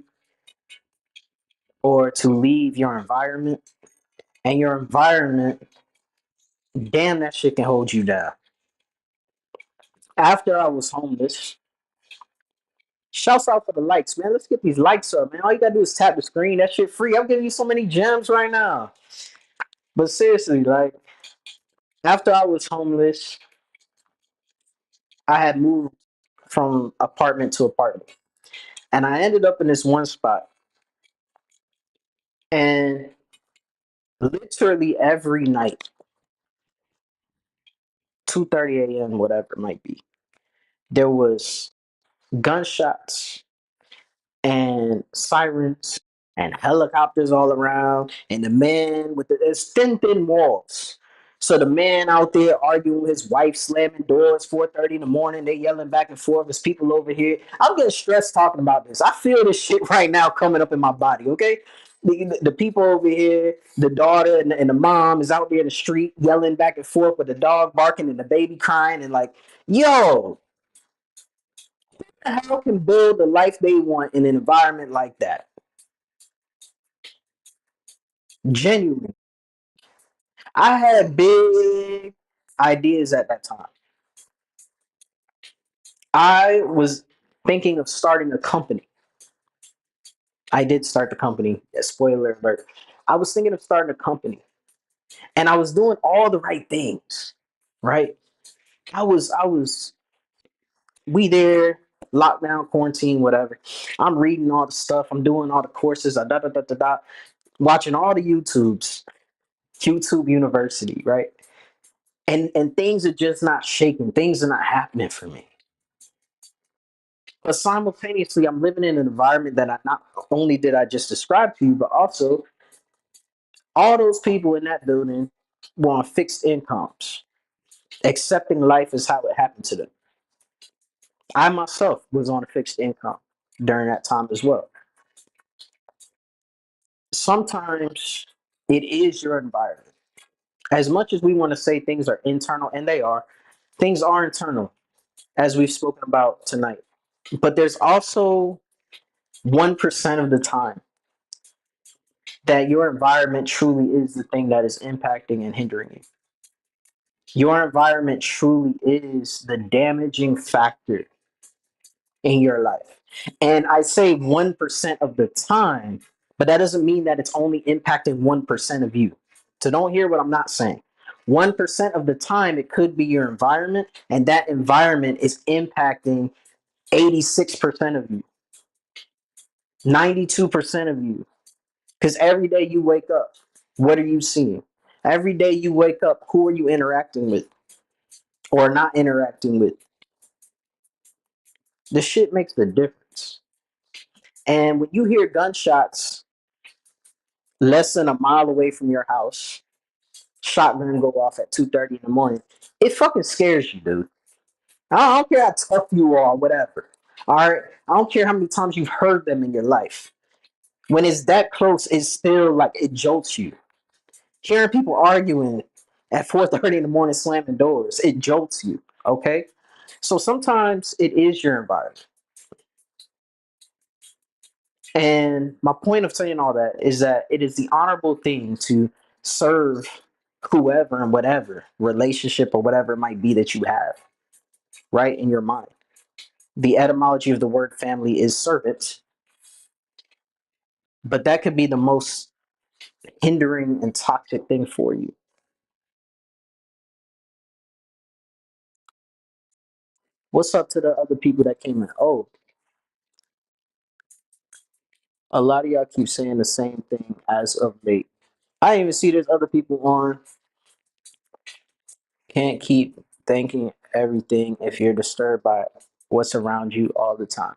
or to leave your environment. And your environment, damn, that shit can hold you down. After I was homeless, shouts out for the likes, man. Let's get these likes up, man. All you gotta do is tap the screen. That shit free. I'm giving you so many gems right now. But seriously, like, after I was homeless, I had moved from apartment to apartment. And I ended up in this one spot. And literally every night, 2:30 a.m., whatever it might be, there was gunshots and sirens and helicopters all around, and the man with there's thin walls. So the man out there arguing with his wife, slamming doors, 4:30 in the morning, they yelling back and forth. There's people over here. I'm getting stressed talking about this. I feel this shit right now coming up in my body. Okay, the people over here, the daughter and the mom is out there in the street yelling back and forth with the dog barking and the baby crying and like, yo, how can build the life they want in an environment like that? Genuinely. I had big ideas at that time. I was thinking of starting a company. I did start the company. Spoiler alert. I was thinking of starting a company and I was doing all the right things, right? I was we there, lockdown, quarantine, whatever. I'm reading all the stuff. I'm doing all the courses, watching all the YouTube University, right? And things are just not shaking. Things are not happening for me. But simultaneously, I'm living in an environment that I not only did I just describe to you, but also all those people in that building were on fixed incomes, accepting life as how it happened to them. I myself was on a fixed income during that time as well. sometimes it is your environment. As much as we want to say things are internal, and they are, things are internal, as we've spoken about tonight. But there's also 1% of the time that your environment truly is the thing that is impacting and hindering you. Your environment truly is the damaging factor in your life. And I say 1% of the time, but that doesn't mean that it's only impacting 1% of you. So don't hear what I'm not saying. 1% of the time, it could be your environment, and that environment is impacting 86% of you, 92% of you. Because every day you wake up, what are you seeing? Every day you wake up, who are you interacting with or not interacting with? The shit makes the difference. And when you hear gunshots less than a mile away from your house, shotgun go off at 2:30 in the morning, it fucking scares you, dude. I don't care how tough you are, whatever. All right, I don't care how many times you've heard them in your life. When it's that close, it's still like it jolts you. Hearing people arguing at 4:30 in the morning, slamming doors, it jolts you. Okay, so sometimes it is your environment. And my point of saying all that is that it is the honorable thing to serve whoever and whatever relationship or whatever it might be that you have, right, in your mind. The etymology of the word family is servant, but that could be the most hindering and toxic thing for you. What's up to the other people that came in? Oh, a lot of y'all keep saying the same thing as of late. I didn't even see there's other people on. Can't keep thinking everything if you're disturbed by what's around you all the time.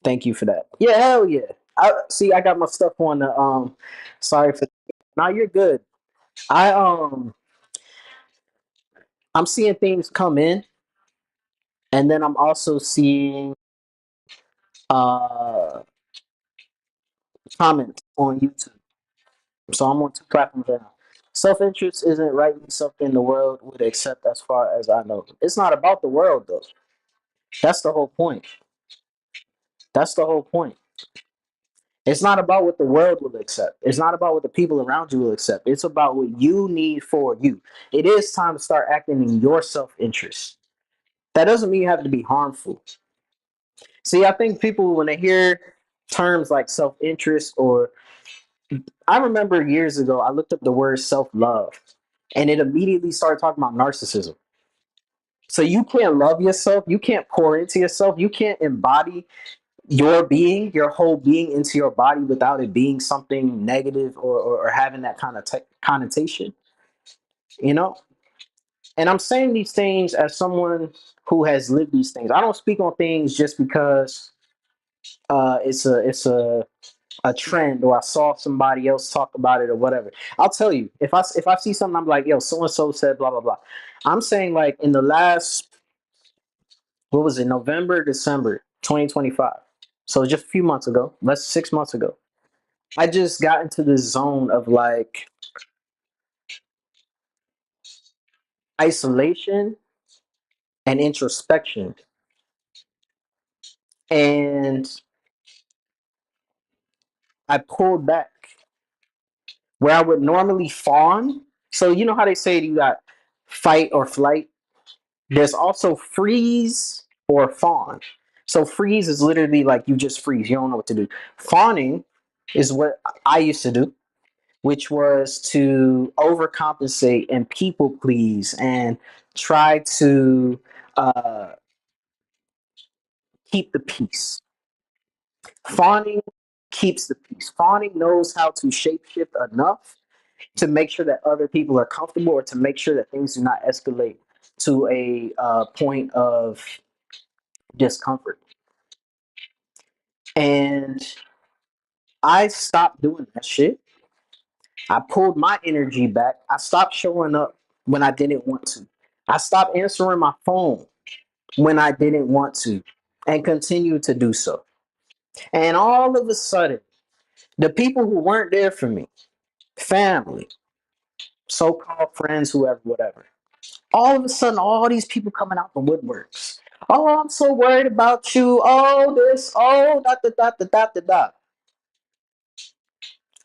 Thank you for that. Yeah, hell yeah. I see. I got my stuff on the. Sorry for. Now you're good. I I'm seeing things come in, and then I'm also seeing uh comments on YouTube. So I'm on two platforms right now. Self interest isn't rightly something the world would accept, as far as I know. It's not about the world though. That's the whole point. That's the whole point. It's not about what the world will accept. It's not about what the people around you will accept. It's about what you need for you. It is time to start acting in your self interest. That doesn't mean you have to be harmful. See, I think people, when they hear terms like self interest, or I remember years ago, I looked up the word self love and it immediately started talking about narcissism. So you can't love yourself, you can't pour into yourself, you can't embody your being, your whole being into your body without it being something negative, or having that kind of connotation, you know? And I'm saying these things as someone who has lived these things. I don't speak on things just because it's a trend, or I saw somebody else talk about it or whatever. I'll tell you, if I see something, I'm like, yo, so and so said blah blah blah. I'm saying, like, in the last, what was it, November, December 2025. So just a few months ago, less 6 months ago, I just got into this zone of like isolation and introspection. And I pulled back where I would normally fawn. So, you know how they say you got fight or flight? There's also freeze or fawn. So, freeze is literally like you just freeze, you don't know what to do. Fawning is what I used to do, which was to overcompensate and people please and try to uh, keep the peace. Fawning keeps the peace. Fawning knows how to shapeshift enough to make sure that other people are comfortable, or to make sure that things do not escalate to a point of discomfort. And I stopped doing that shit. I pulled my energy back. I stopped showing up when I didn't want to. I stopped answering my phone when I didn't want to, and continued to do so. And all of a sudden, The people who weren't there for me, family, so-called friends, whoever, whatever. All of a sudden, all these people coming out the woodworks. Oh, I'm so worried about you. Oh, this. Oh, da da da da da da da.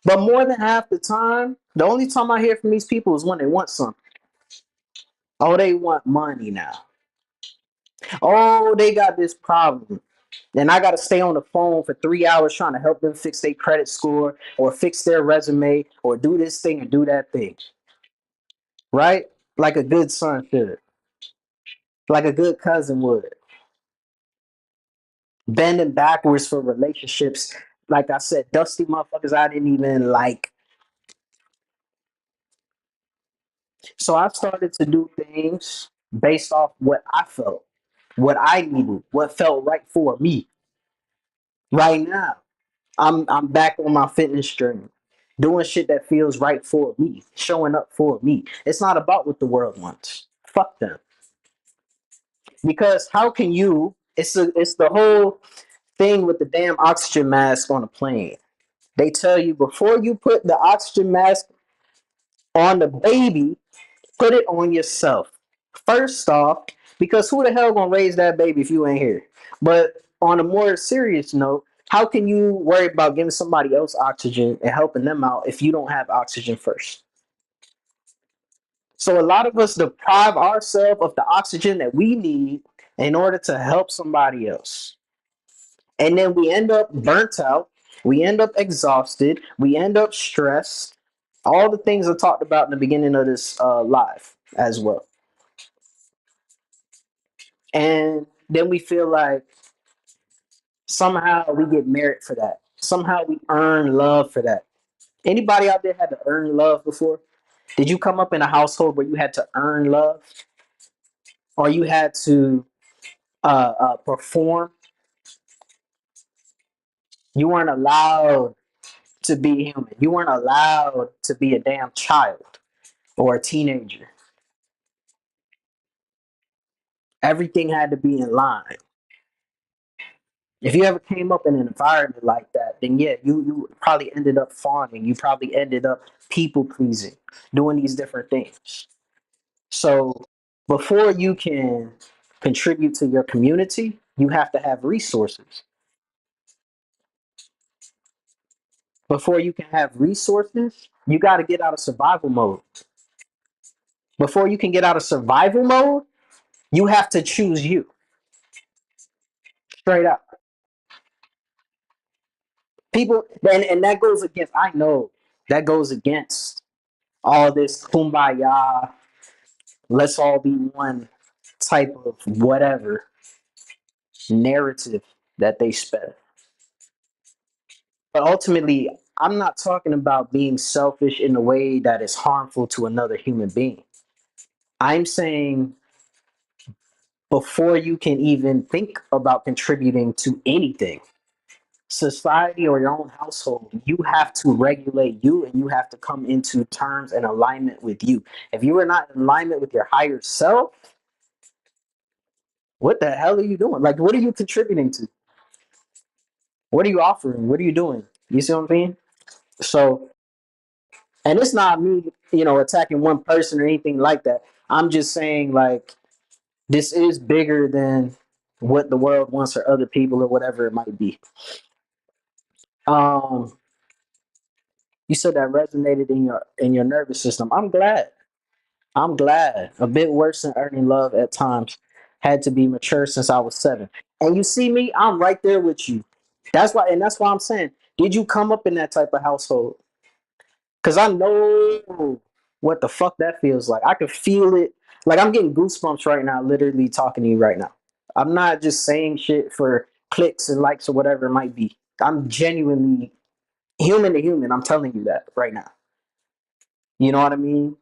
But more than half the time, the only time I hear from these people is when they want something. Oh, they want money now. Oh, they got this problem. And I got to stay on the phone for 3 hours trying to help them fix their credit score or fix their resume or do this thing or do that thing. Right? Like a good son should, like a good cousin would. Bending backwards for relationships. Like I said, dusty motherfuckers I didn't even like. So I started to do things based off what I felt, what I needed, what felt right for me. Right now, I'm back on my fitness journey, doing shit that feels right for me, showing up for me. It's not about what the world wants. Fuck them. Because how can you? It's the whole thing with the damn oxygen mask on a plane. They tell you before you put the oxygen mask on the baby, put it on yourself. First off, because who the hell gonna raise that baby if you ain't here? But on a more serious note, how can you worry about giving somebody else oxygen and helping them out if you don't have oxygen first? So a lot of us deprive ourselves of the oxygen that we need in order to help somebody else. And then we end up burnt out, we end up exhausted, we end up stressed. All the things I talked about in the beginning of this live as well. And then we feel like somehow we get merit for that. Somehow we earn love for that. Anybody out there had to earn love before? Did you come up in a household where you had to earn love, or you had to perform? You weren't allowed to be human. You weren't allowed to be a damn child or a teenager. Everything had to be in line. If you ever came up in an environment like that, then yeah, you probably ended up fawning. You probably ended up people pleasing, doing these different things. So before you can contribute to your community, you have to have resources. Before you can have resources, you got to get out of survival mode. Before you can get out of survival mode, you have to choose you straight up. People, and that goes against, I know that goes against all this kumbaya, let's all be one type of whatever narrative that they spend. But ultimately, I'm not talking about being selfish in a way that is harmful to another human being. I'm saying before you can even think about contributing to anything, society or your own household, you have to regulate you and you have to come into terms and alignment with you. If you are not in alignment with your higher self, what the hell are you doing? Like, what are you contributing to? What are you offering? What are you doing? You see what I'm saying? So, and it's not me, attacking one person or anything like that. I'm just saying, like, this is bigger than what the world wants or other people or whatever it might be. Um, you said that resonated in your nervous system. I'm glad. I'm glad. A bit worse than earning love at times. Had to be mature since I was 7. And you see me, I'm right there with you. That's why I'm saying, did you come up in that type of household? Because I know what the fuck that feels like. I can feel it. Like I'm getting goosebumps right now, literally talking to you right now. I'm not just saying shit for clicks and likes or whatever it might be. I'm genuinely human to human. I'm telling you that right now. You know what I mean?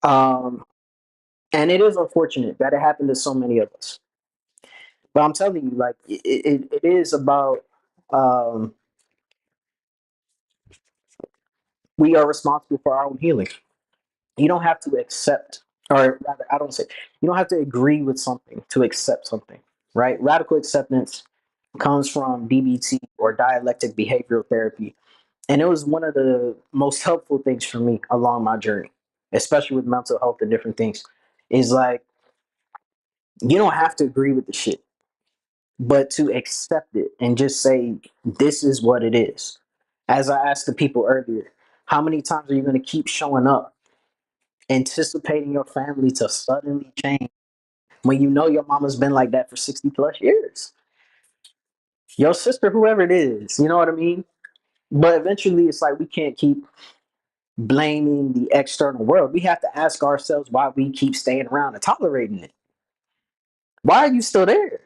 Um, and it is unfortunate that it happened to so many of us. But I'm telling you, like it is about um, we are responsible for our own healing. You don't have to accept, or rather, I don't say you don't have to agree with something to accept something, right? Radical acceptance. comes from DBT, or dialectic behavioral therapy. And it was one of the most helpful things for me along my journey, especially with mental health and different things. Is like, you don't have to agree with the shit, but to accept it and just say, this is what it is. As I asked the people earlier, how many times are you going to keep showing up, anticipating your family to suddenly change when you know your mama's been like that for 60 plus years? Your sister, whoever it is, you know what I mean? But eventually, it's like we can't keep blaming the external world. We have to ask ourselves why we keep staying around and tolerating it. Why are you still there?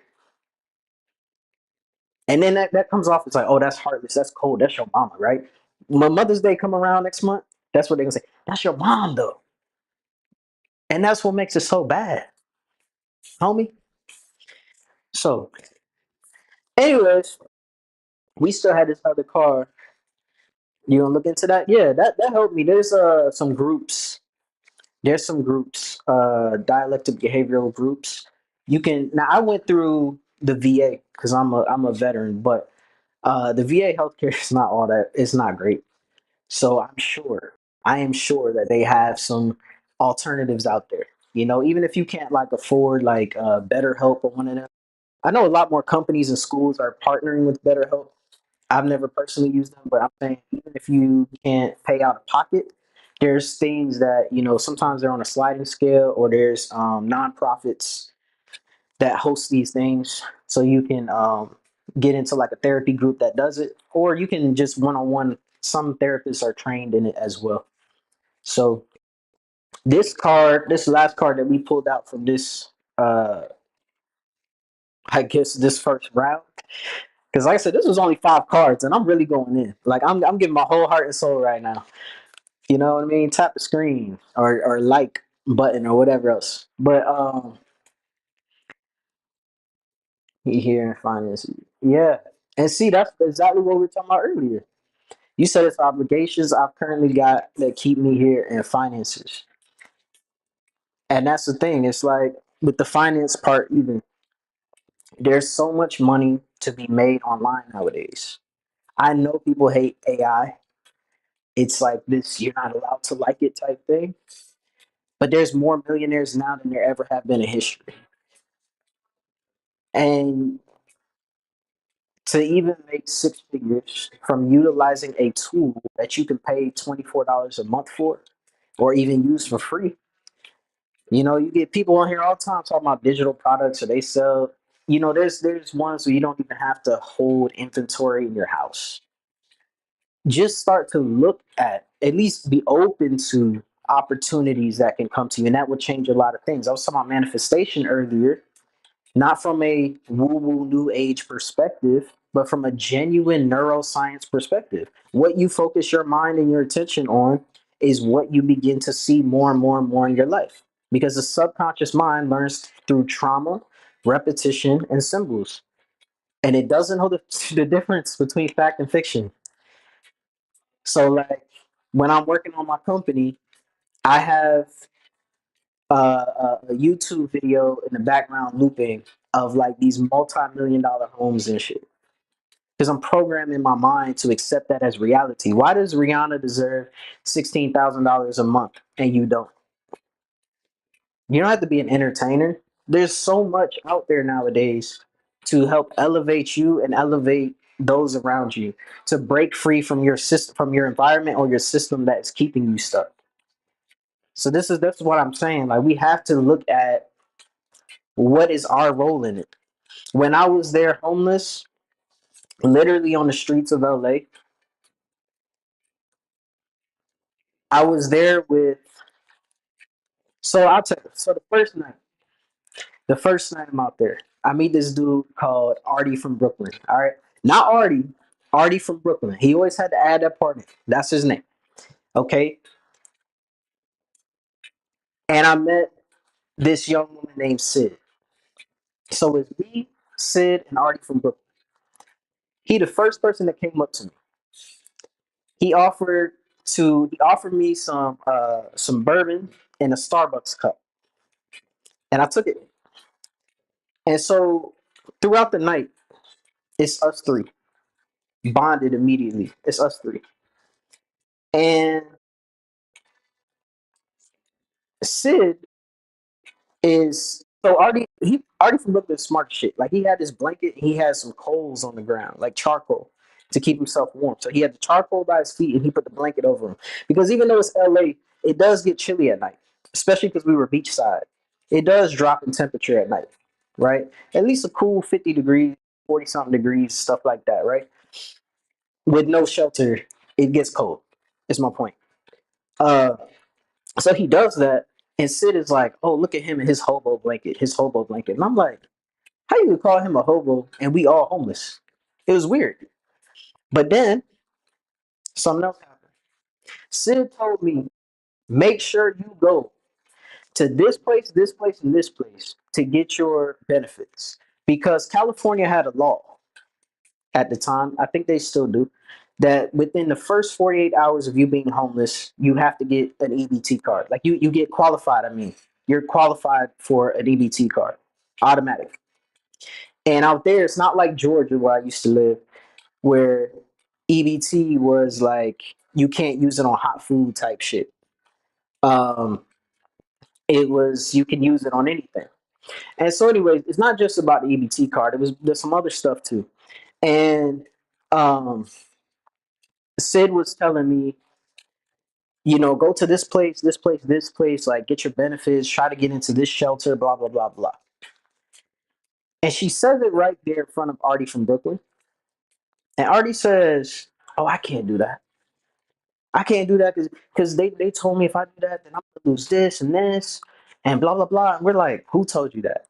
And then that comes off as like, oh, that's heartless, that's cold, that's your mama, right? When Mother's Day come around next month, that's what they're gonna say. That's your mom though. And that's what makes it so bad, homie. So, anyways, we still had this other car. You gonna look into that? Yeah, that helped me. There's some groups. There's some groups, dialectic behavioral groups. You can now. I went through the VA because I'm a veteran, but the VA healthcare is not all that. It's not great. So I am sure that they have some alternatives out there. You know, even if you can't like afford like BetterHelp or one of them. I know a lot more companies and schools are partnering with BetterHelp. I've never personally used them, but I'm saying even if you can't pay out of pocket, there's things that, you know, sometimes they're on a sliding scale, or there's nonprofits that host these things. So you can get into like a therapy group that does it, or you can just one on one. Some therapists are trained in it as well. So this last card that we pulled out from this, uh, I guess this first round, because like I said, this was only 5 cards, and I'm really going in. Like I'm giving my whole heart and soul right now. You know what I mean? Tap the screen or like button or whatever else. But here and finance, yeah. And see, that's exactly what we were talking about earlier. You said it's obligations I've currently got that keep me here, and finances. And that's the thing. It's like with the finance part, even there's so much money to be made online nowadays. I know people hate AI. It's like this, you're not allowed to like it type thing. But there's more millionaires now than there ever have been in history. And to even make 6 figures from utilizing a tool that you can pay $24 a month for, or even use for free. You know, you get people on here all the time talking about digital products, or they sell. You know, there's ones where you don't even have to hold inventory in your house. Just start to look at least be open to opportunities that can come to you, and that would change a lot of things. I was talking about manifestation earlier, not from a woo woo new age perspective, but from a genuine neuroscience perspective. What you focus your mind and your attention on is what you begin to see more and more and more in your life. Because the subconscious mind learns through trauma, repetition, and symbols. And it doesn't know the difference between fact and fiction. So, like, when I'm working on my company, I have a YouTube video in the background looping of like these multi-million-dollar homes and shit. Because I'm programming my mind to accept that as reality. Why does Rihanna deserve $16,000 a month and you don't? You don't have to be an entertainer. There's so much out there nowadays to help elevate you and elevate those around you, to break free from your system, from your environment or your system that's keeping you stuck. So this is what I'm saying. Like, we have to look at what is our role in it. When I was there homeless, literally on the streets of LA, I was there with, so I'll tell you. So the first night I'm out there, I meet this dude called Artie from Brooklyn. All right. Not Artie, Artie from Brooklyn. He always had to add that part in. That's his name. Okay. And I met this young woman named Sid. So it's me, Sid, and Artie from Brooklyn. He the first person that came up to me. He offered me some bourbon in a Starbucks cup, and I took it. And so throughout the night, It's us three bonded immediately. It's us three, and Sid is so Artie from Brooklyn is smart as shit. Like he had this blanket, he had some coals on the ground, like charcoal, to keep himself warm. So he had the charcoal by his feet, and he put the blanket over him. Because even though it's LA, it does get chilly at night, especially because we were beachside. It does drop in temperature at night, right? At least a cool 50 degrees, 40 something degrees, stuff like that, right? With no shelter, it gets cold. Is my point. Uh, so he does that, and Sid is like, "Oh, look at him and his hobo blanket." And I'm like, "How you would call him a hobo and we all homeless?" It was weird. But then something else happened. Sid told me, "Make sure you go to this place, and this place to get your benefits," because California had a law at the time. I think they still do. That within the first 48 hours of you being homeless, you have to get an EBT card. Like you get qualified. I mean, you're qualified for an EBT card, automatic. And out there, it's not like Georgia where I used to live, where EBT was like you can't use it on hot food type shit. Um, it was you can use it on anything. And so, anyways, it's not just about the EBT card. It was there's some other stuff too. And um, Sid was telling me, go to this place, this place, this place, like get your benefits, try to get into this shelter, blah blah blah blah. And she says it right there in front of Artie from Brooklyn. And Artie says, "Oh, I can't do that. I can't do that because they told me if I do that, then I'm gonna lose this and this and blah blah blah." And we're like, "Who told you that?"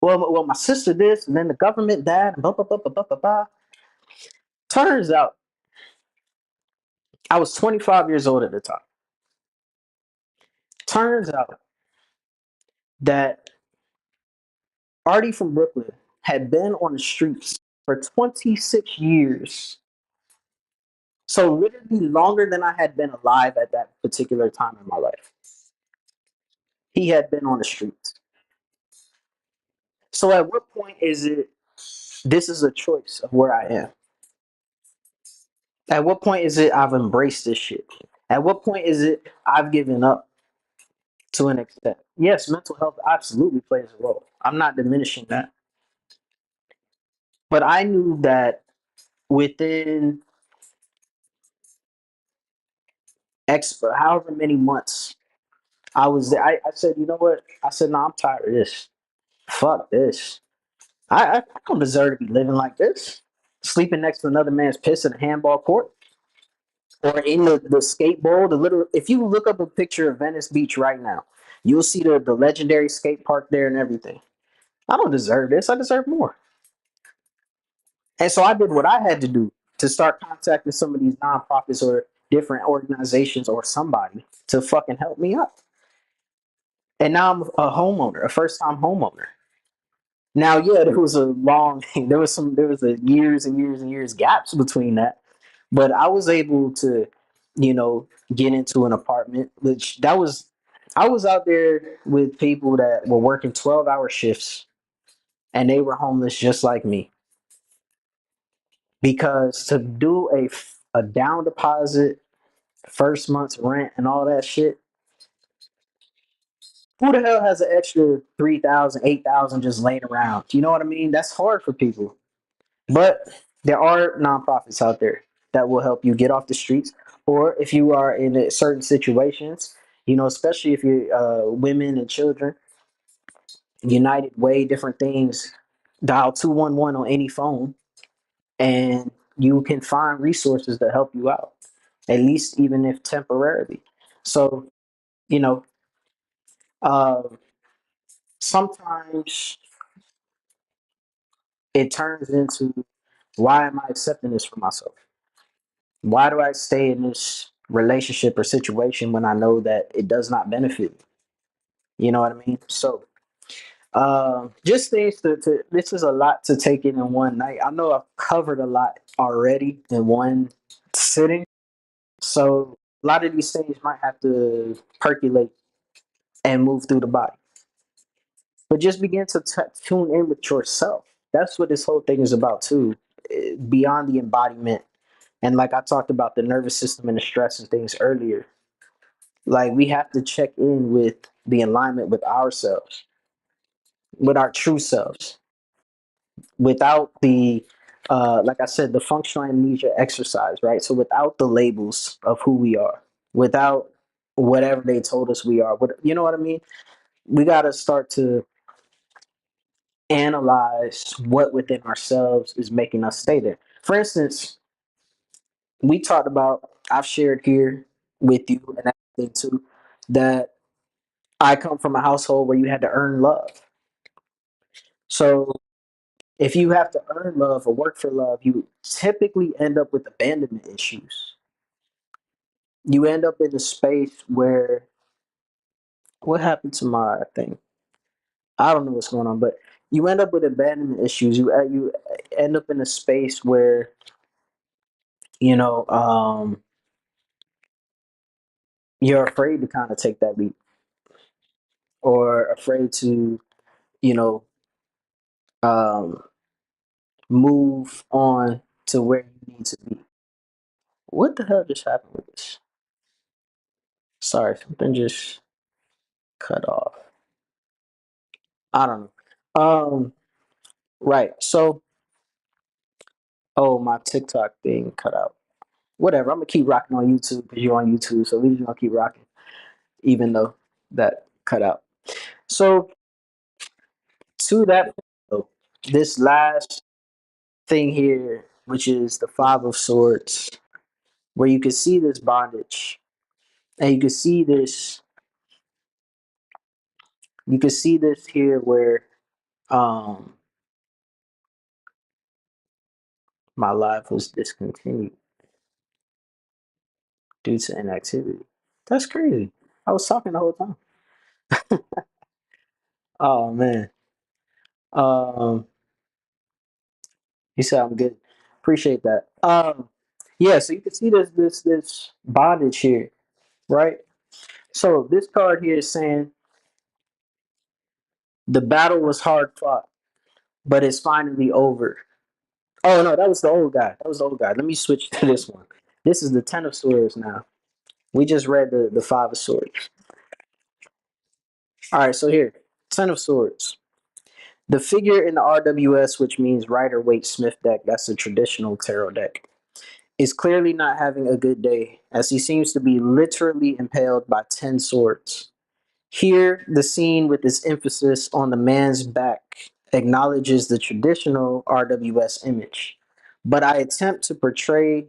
Well, my sister this, and then the government that, and blah blah blah blah blah blah. Blah. Turns out, I was 25 years old at the time. Turns out that Artie from Brooklyn had been on the streets for 26 years. So literally longer than I had been alive at that particular time in my life. He had been on the streets. So at what point is it this is a choice of where I am? At what point is it I've embraced this shit? At what point is it I've given up to an extent? Yes, mental health absolutely plays a role. I'm not diminishing that. But I knew that within however many months I was there, I said, you know what? I said, no, I'm tired of this. Fuck this. I don't deserve to be living like this. Sleeping next to another man's piss in a handball court or in the skate bowl. The little, if you look up a picture of Venice Beach right now, you'll see the legendary skate park there and everything. I don't deserve this. I deserve more. And so I did what I had to do to start contacting some of these nonprofits or different organizations or somebody to fucking help me up. And now I'm a homeowner, a first time homeowner. Now, yeah, there was a long, there was a years and years and years gaps between that, but I was able to, get into an apartment, which I was out there with people that were working 12-hour shifts and they were homeless just like me. Because to do a down deposit, first month's rent, and all that shit, who the hell has an extra 3,000, 8,000 just laying around? You know what I mean? That's hard for people. But there are nonprofits out there that will help you get off the streets, or if you are in certain situations, especially if you're women and children, United Way, different things. Dial 211 on any phone, and you can find resources that help you out, at least even if temporarily. So, you know, uh, sometimes it turns into why am I accepting this for myself? Why do I stay in this relationship or situation when I know that it does not benefit me? You know what I mean? So, just things this is a lot to take in one night. I know I've covered a lot already in one sitting. So, a lot of these things might have to percolate and move through the body. But just begin to tune in with yourself. that's what this whole thing is about too. Beyond the embodiment, and like I talked about the nervous system and the stress and things earlier. Like we have to check in with the alignment with ourselves, with our true selves, without the like I said, the functional amnesia exercise, right? So without the labels of who we are, without whatever they told us we are, you know what I mean? We got to start to analyze what within ourselves is making us stay there. For instance, we talked about, I've shared here with you and everything too, that I come from a household where you had to earn love. So if you have to earn love or work for love, you typically end up with abandonment issues. You end up in a space where, what happened to my thing? I don't know what's going on, but you end up with abandonment issues. You end up in a space where you know you're afraid to kind of take that leap, or afraid to you know um, move on to where you need to be. What the hell just happened with this? Sorry, something just cut off. I don't know. Right. So, oh, my TikTok thing cut out. Whatever. I'm gonna keep rocking on YouTube because you're on YouTube, so we just gonna keep rocking, even though that cut out. So, to that, point, though, this last thing here, which is the Five of Swords, where you can see this bondage, and you can see this. You can see this here where um my life was discontinued due to inactivity. That's crazy. I was talking the whole time. Oh man. Um, you said I'm good. Appreciate that. Yeah. So you can see this bondage here, right? So this card here is saying the battle was hard fought, but it's finally over. Oh no, that was the old guy. That was the old guy. Let me switch to this one. This is the Ten of Swords now. We just read the Five of Swords. All right, so here, Ten of Swords. The figure in the RWS, which means Rider Waite Smith deck, that's a traditional tarot deck, is clearly not having a good day, as he seems to be literally impaled by 10 swords. Here, the scene with its emphasis on the man's back acknowledges the traditional RWS image, but I attempt to portray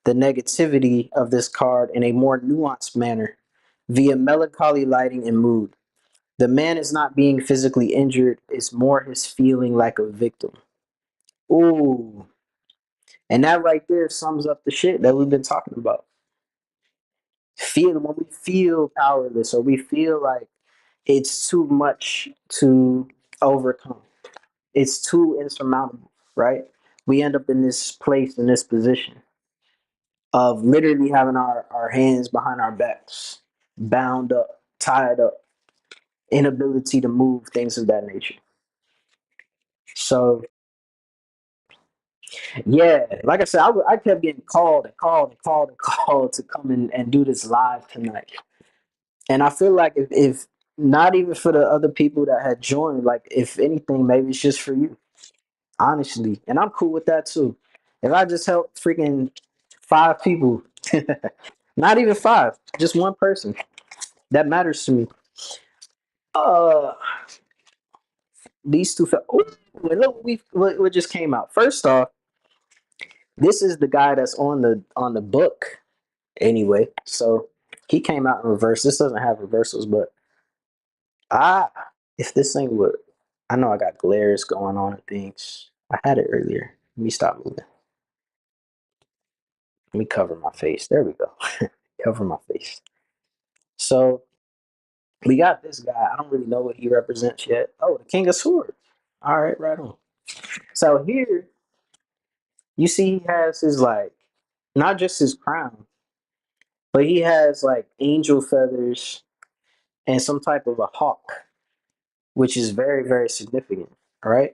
the negativity of this card in a more nuanced manner via melancholy lighting and mood. The man is not being physically injured, it's more his feeling like a victim. Ooh. And that right there sums up the shit that we've been talking about. Feel when we feel powerless or we feel like it's too much to overcome. It's too insurmountable, right? We end up in this place, in this position of literally having our hands behind our backs, bound up, tied up, inability to move, things of that nature. So yeah, like I said, I kept getting called and called and called and called to come in and do this live tonight. And I feel like if not even for the other people that had joined, like if anything, maybe it's just for you, honestly. And I'm cool with that too. If I just help freaking five people, not even five, just one person, that matters to me. Uh, these two, oh, look, what just came out. First off, this is the guy that's on the book anyway. So he came out in reverse. This doesn't have reversals, but ah, if this thing would, I know I got glares going on and things. I had it earlier. Let me stop moving. Let me cover my face. There we go. Cover my face. So we got this guy. I don't really know what he represents yet. Oh, the King of Swords. All right, right on. So here you see he has his like not just his crown, but he has like angel feathers and some type of a hawk, which is very, very significant. All right.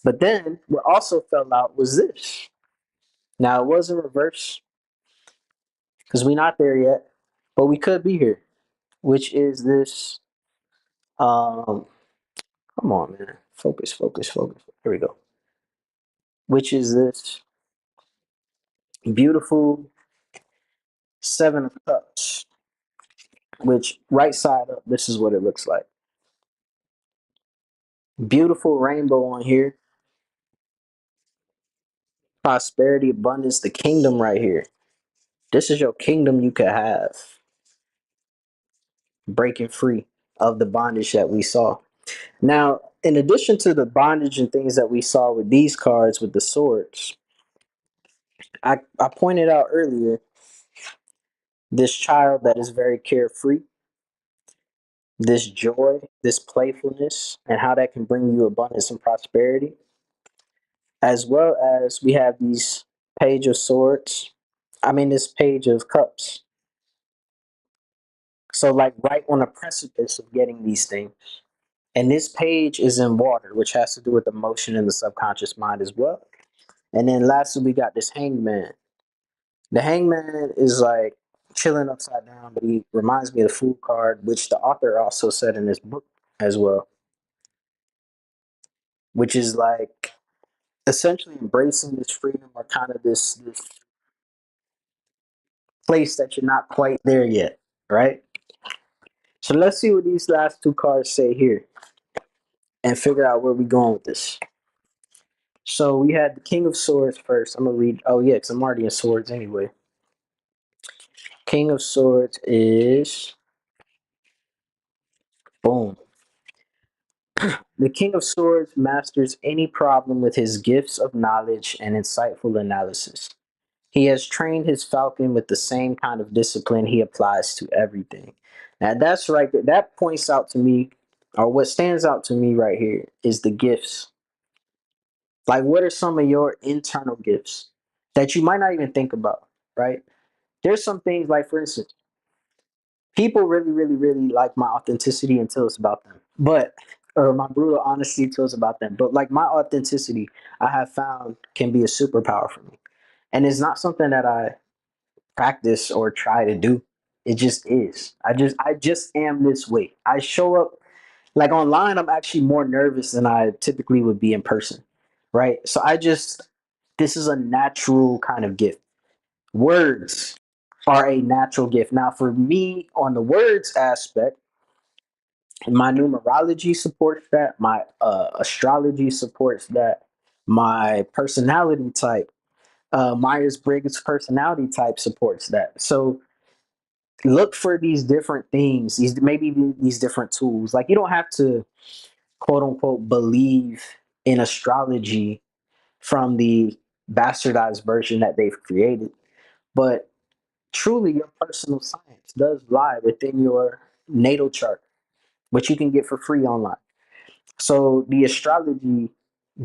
But then what also fell out was this. Now it was in reverse because we're not there yet, but we could be here, which is this. Um, come on, man, focus, focus, focus. Here we go. Which is this beautiful Seven of Cups. Which right side up, this is what it looks like. Beautiful rainbow on here. Prosperity, abundance, the kingdom right here. This is your kingdom you could have. Breaking free of the bondage that we saw. Now, in addition to the bondage and things that we saw with these cards with the swords, I pointed out earlier this child that is very carefree, this joy, this playfulness, and how that can bring you abundance and prosperity, as well as we have these page of swords. I mean, this page of cups. So, like, right on the precipice of getting these things. And this page is in water, which has to do with emotion in the subconscious mind as well. And then lastly, we got this hangman. The hangman is like chilling upside down, but he reminds me of the fool card, which the author also said in his book as well, which is like essentially embracing this freedom or kind of this place that you're not quite there yet, right? So let's see what these last two cards say here and figure out where we're going with this. So we had the King of Swords first. I'm gonna read. Oh yeah, because I'm already in Swords anyway. King of Swords is boom. The King of Swords masters any problem with his gifts of knowledge and insightful analysis. He has trained his falcon with the same kind of discipline he applies to everything. Now that's right. That points out to me, or what stands out to me right here is the gifts. Like, what are some of your internal gifts that you might not even think about, right? There's some things like, for instance, people really, really, really like my authenticity until it's about them. But or my brutal honesty until it's about them. But like my authenticity, I have found can be a superpower for me. And it's not something that I practice or try to do. It just is. I just am this way. I show up like online, I'm actually more nervous than I typically would be in person. Right. So this is a natural kind of gift. Words are a natural gift. Now, for me, on the words aspect, my numerology supports that. My astrology supports that. My personality type, Myers Briggs personality type supports that. So look for these different things, these different tools. Like you don't have to quote unquote believe in astrology from the bastardized version that they've created, but truly your personal science does lie within your natal chart, which you can get for free online. So the astrology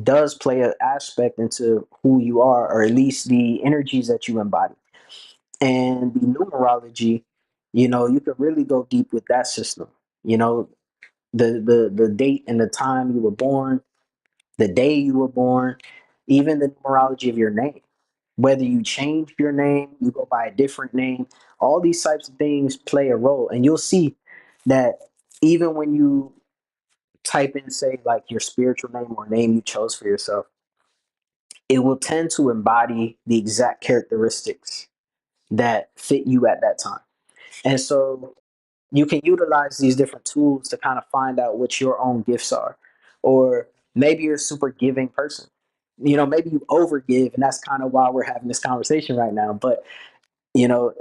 does play an aspect into who you are, or at least the energies that you embody. And the numerology, you can really go deep with that system. You know, the date and the time you were born, the day you were born, even the numerology of your name. Whether you change your name, you go by a different name, all these types of things play a role. And you'll see that even when you type in, say, like your spiritual name or name you chose for yourself, it will tend to embody the exact characteristics that fit you at that time. And so you can utilize these different tools to kind of find out what your own gifts are. Or maybe you're a super giving person. Maybe you overgive, and that's kind of why we're having this conversation right now. But, you know,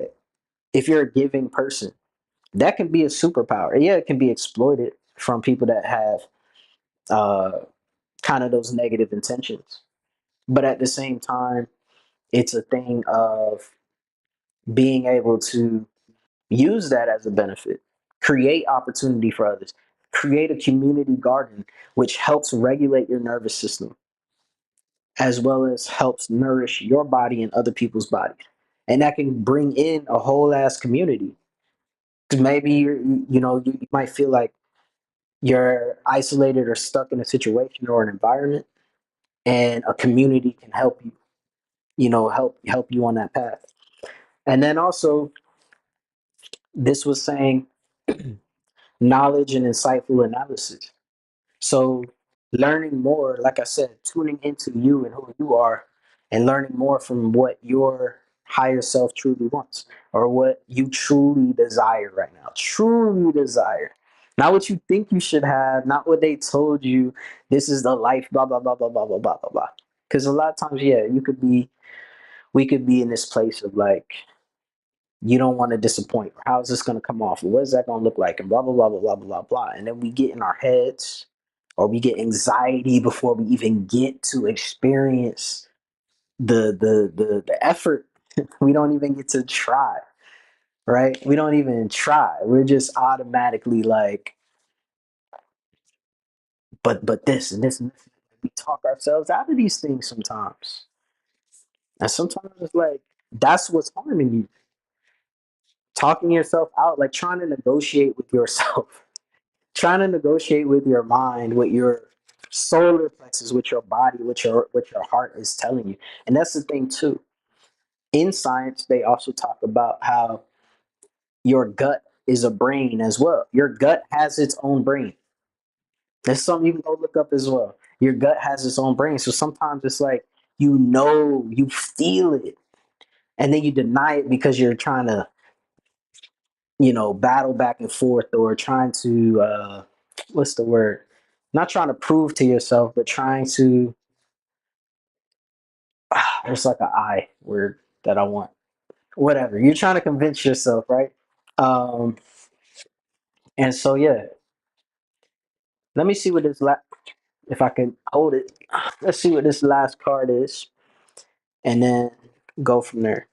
if you're a giving person, that can be a superpower. Yeah, it can be exploited from people that have uh, kind of those negative intentions. But at the same time, it's a thing of being able to use that as a benefit, create opportunity for others, create a community garden, which helps regulate your nervous system as well as helps nourish your body and other people's bodies. And that can bring in a whole ass community. 'Cause maybe you might feel like you're isolated or stuck in a situation or an environment. and a community can help you, help you on that path. And then also, this was saying knowledge and insightful analysis. So learning more, like I said, tuning into you and who you are, and learning more from what your higher self truly wants, or what you truly desire right now. Truly desire. Not what you think you should have, not what they told you. This is the life, blah blah blah blah blah blah blah blah blah. Because a lot of times, yeah, we could be in this place of like, you don't want to disappoint. How is this going to come off? What is that going to look like? And blah blah blah blah blah blah blah. And then we get in our heads, or we get anxiety before we even get to experience the effort. We don't even get to try, right? We don't even try. We're just automatically like, but this and this and this. We talk ourselves out of these things sometimes, and sometimes it's like that's what's harming you. Talking yourself out, like trying to negotiate with yourself, trying to negotiate with your mind, with your solar plexus, with your body, with your heart is telling you. And that's the thing too. In science, they also talk about how your gut is a brain as well. Your gut has its own brain. That's something you can go look up as well. Your gut has its own brain. So sometimes it's like, you feel it, and then you deny it because you're trying to, battle back and forth, or trying to, what's the word? Not trying to prove to yourself, but trying to, there's like an I word that I want. Whatever. You're trying to convince yourself, right? Um, and so, yeah, let me see what if I can hold it. Let's see what this last card is, and then go from there.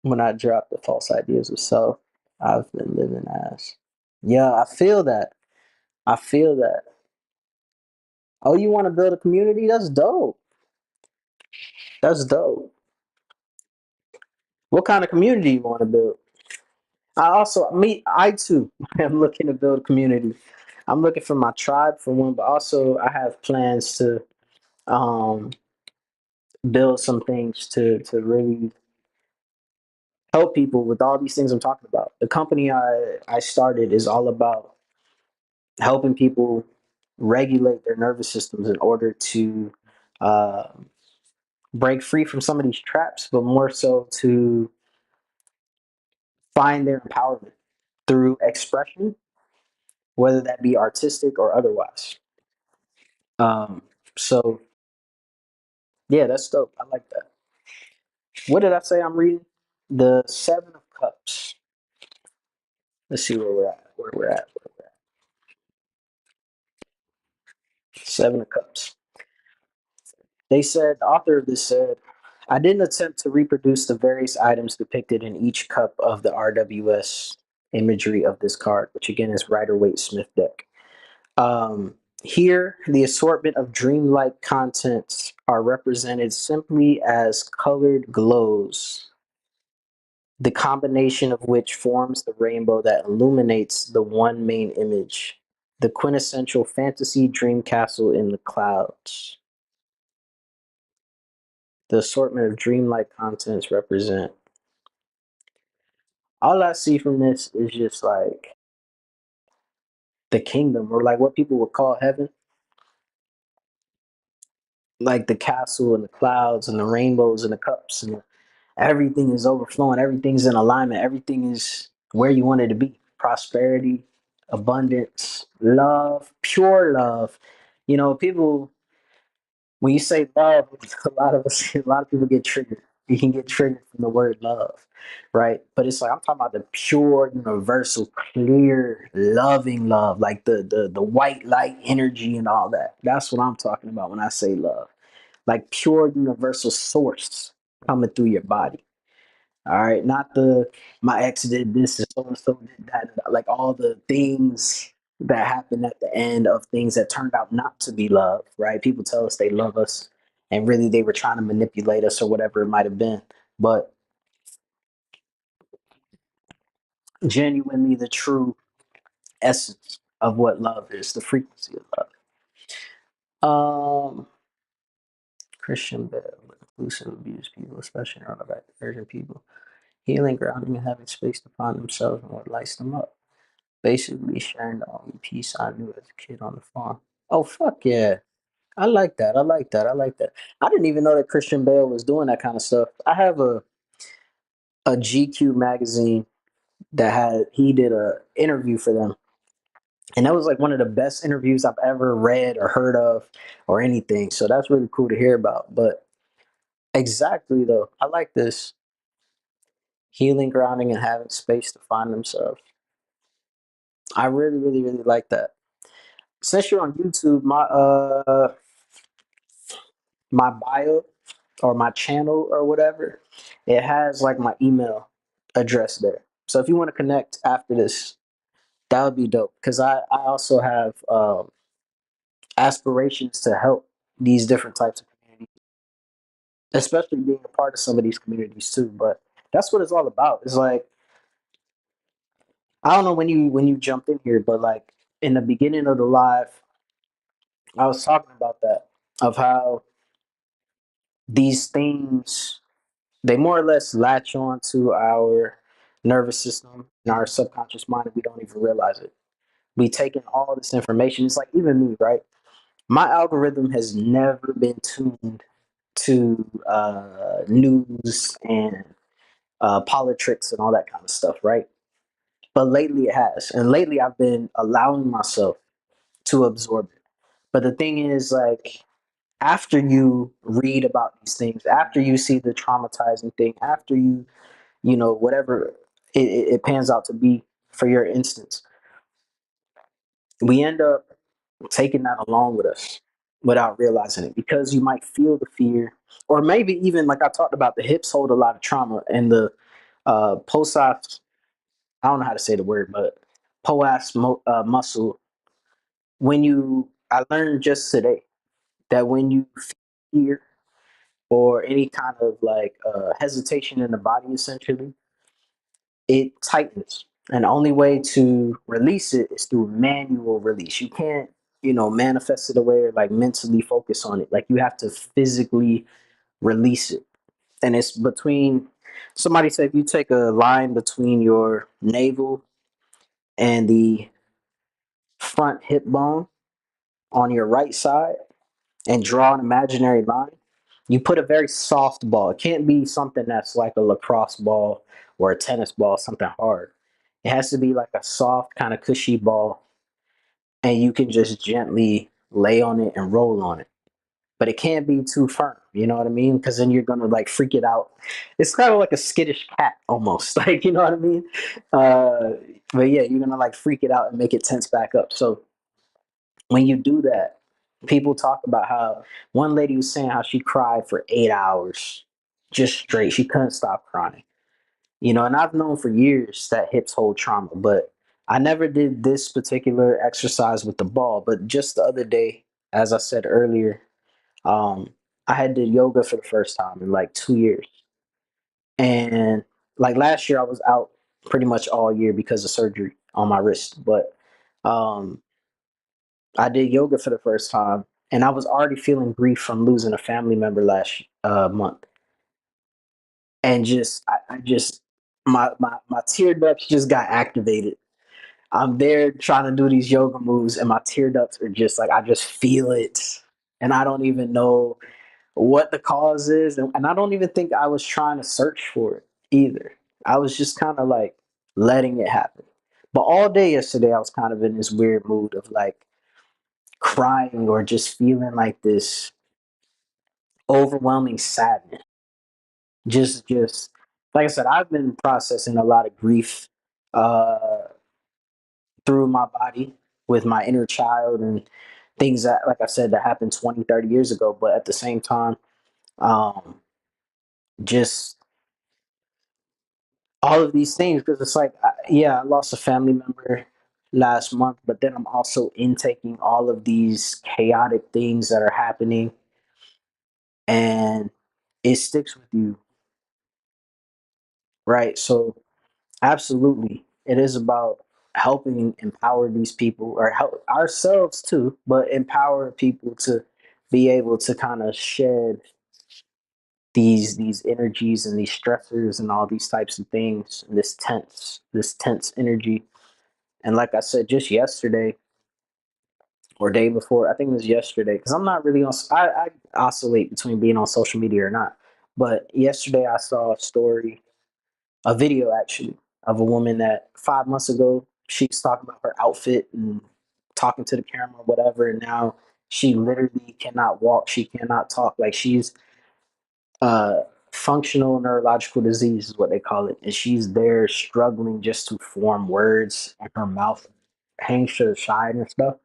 When I drop the false ideas of self, I've been living as. Yeah, I feel that. I feel that. Oh, you want to build a community? That's dope. That's dope. What kind of community you want to build? I too am looking to build a community. I'm looking for my tribe for one, but also I have plans to um, build some things to really help people with all these things I'm talking about. The company I started is all about helping people regulate their nervous systems in order to uh, break free from some of these traps, but more so to find their empowerment through expression, whether that be artistic or otherwise. Um, so yeah, that's dope. I like that. What did I say I'm reading? The Seven of Cups. Let's see where we're at. Seven of Cups. The author of this said, I didn't attempt to reproduce the various items depicted in each cup of the RWS imagery of this card, which again is Rider Waite Smith deck. Here, the assortment of dreamlike contents are represented simply as colored glows, the combination of which forms the rainbow that illuminates the one main image, the quintessential fantasy dream castle in the clouds. The assortment of dreamlike contents represent. All I see from this is just like the kingdom, or like what people would call heaven, like the castle and the clouds and the rainbows and the cups, and everything is overflowing, everything's in alignment, everything is where you want it to be. Prosperity, abundance, love, pure love. People, when you say love, a lot of people get triggered. You can get triggered from the word love, right? But it's like I'm talking about the pure, universal, clear, loving love, like the white light energy and all that. That's what I'm talking about when I say love. Like pure universal source coming through your body. All right, not the my ex did this and so did that. Like all the things that happen at the end of things that turned out not to be love. Right? People tell us they love us, and really they were trying to manipulate us or whatever it might have been. But genuinely, the true essence of what love is, the frequency of love. Um, Christian Bale, inclusive abused people, especially neurodivergent people, healing, grounding, and having space to find themselves and what lights them up. Basically, sharing the only peace I knew as a kid on the farm. Oh fuck yeah! I like that. I like that. I like that. I didn't even know that Christian Bale was doing that kind of stuff. I have a GQ magazine that had he did a interview for them, and that was like one of the best interviews I've ever read or heard of or anything. So that's really cool to hear about. But exactly though, I like this healing, grounding, and having space to find themselves. I really, really, really like that. Since you're on YouTube, my bio or my channel or whatever, it has like my email address there. So if you want to connect after this, that would be dope. Because I also have aspirations to help these different types of communities, especially being a part of some of these communities too. But that's what it's all about. It's like I don't know when you jumped in here, but like in the beginning of the live, I was talking about that of how these things they more or less latch on to our nervous system and our subconscious mind and we don't even realize it. We take in all this information. It's like even me, right? My algorithm has never been tuned to news and politics and all that kind of stuff, right? But lately it has. And lately I've been allowing myself to absorb it. But the thing is, like, after you read about these things, after you see the traumatizing thing, after you know, whatever it pans out to be for your instance, we end up taking that along with us without realizing it because you might feel the fear, or maybe even like I talked about, the hips hold a lot of trauma and the post I don't know how to say the word, but muscle. When you, I learned just today that when you feel fear or any kind of like hesitation in the body, essentially, it tightens. And the only way to release it is through manual release. You can't, you know, manifest it away or like mentally focus on it. Like you have to physically release it. And it's between, somebody said, if you take a line between your navel and the front hip bone on your right side and draw an imaginary line, you put a very soft ball. It can't be something that's like a lacrosse ball or a tennis ball, something hard. It has to be like a soft, kind of cushy ball, and you can just gently lay on it and roll on it. But it can't be too firm, you know what I mean? Because then you're gonna like freak it out. It's kind of like a skittish cat almost, like you know what I mean? Uh, but yeah, you're gonna like freak it out and make it tense back up. So when you do that, people talk about how one lady was saying how she cried for 8 hours just straight. She couldn't stop crying. You know, and I've known for years that hips hold trauma, but I never did this particular exercise with the ball. But just the other day, as I said earlier, um, I had did yoga for the first time in like 2 years. And like last year, I was out pretty much all year because of surgery on my wrist. But um, I did yoga for the first time, and I was already feeling grief from losing a family member last month, and I just my tear ducts just got activated. I'm there trying to do these yoga moves, and my tear ducts are just like I just feel it, and I don't even know what the cause is, and I don't even think I was trying to search for it either. I was just kind of like letting it happen. But all day yesterday, I was kind of in this weird mood of like crying or just feeling like this overwhelming sadness. Just like I said, I've been processing a lot of grief uh, through my body with my inner child and things that, like I said, that happened 20, 30 years ago. But at the same time, um, just all of these things, because it's like, yeah, I lost a family member last month, but then I'm also intaking all of these chaotic things that are happening, and it sticks with you, right? So absolutely. It is about helping empower these people or help ourselves too, but empower people to be able to kind of shed these energies and these stressors and all these types of things, and this tense energy. And like I said, just yesterday or day before, I think it was yesterday, because I'm not really on. I oscillate between being on social media or not. But yesterday, I saw a story, a video actually, of a woman that 5 months ago she was talking about her outfit and talking to the camera, or whatever, and now she literally cannot walk, she cannot talk, like she's uh functional neurological disease is what they call it, and she's there struggling just to form words, and her mouth hangs to the side and stuff,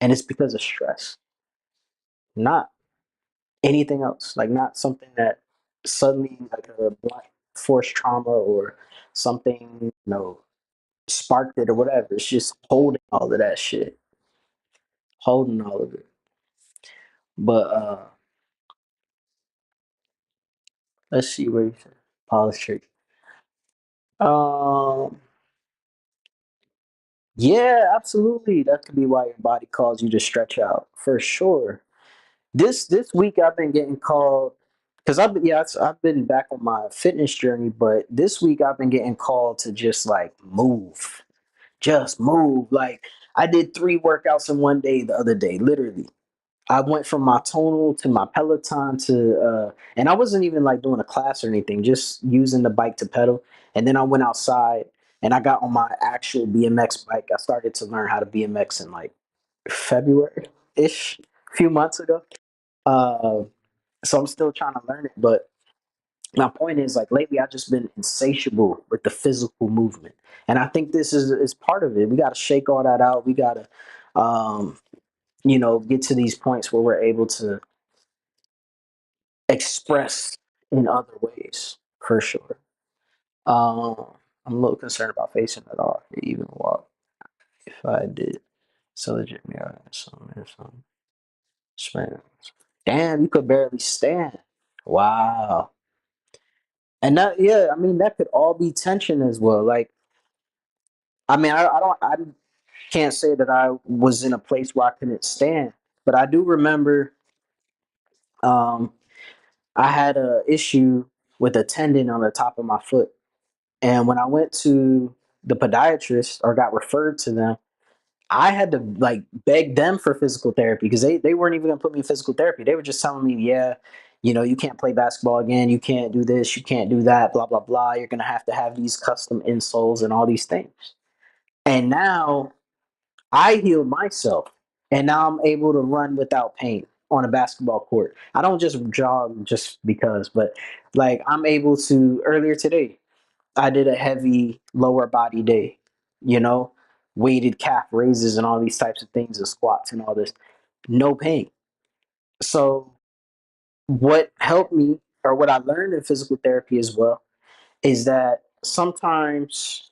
and it's because of stress, not anything else, like not something that suddenly like a blunt force trauma or something, sparked it or whatever. It's just holding all of that shit, holding all of it. But let's see what you said. Politics. Um, yeah, absolutely. That could be why your body calls you to stretch out for sure. This week I've been getting called because I've been back on my fitness journey, but this week I've been getting called to just like move, just move. Like I did 3 workouts in one day the other day, literally. I went from my tonal to my Peloton to and I wasn't even like doing a class or anything, just using the bike to pedal. And then I went outside and I got on my actual BMX bike. I started to learn how to BMX in like February ish, a few months ago. Uh, so I'm still trying to learn it, but my point is like lately I've just been insatiable with the physical movement. And I think this is part of it. We got to shake all that out. We got to um, get to these points where we're able to express in other ways for sure. Um, I'm a little concerned about facing it off, even walk if I did. So legit, yeah, some spins. Damn, you could barely stand. Wow. And that, yeah, I mean, that could all be tension as well. Like, I mean, I can't say that I was in a place where I couldn't stand, but I do remember, um, I had a issue with a tendon on the top of my foot. And when I went to the podiatrist or got referred to them, I had to like beg them for physical therapy because they weren't even gonna put me in physical therapy. They were just telling me, yeah, you can't play basketball again, you can't do this, you can't do that, blah blah blah. You're gonna have these custom insoles and all these things. And now I healed myself, and now I'm able to run without pain on a basketball court. I don't just jog just because, but like I'm able to. Earlier today, I did a heavy lower body day, you know, weighted calf raises and all these types of things, and squats and all this, no pain. So, what helped me, or what I learned in physical therapy as well, is that sometimes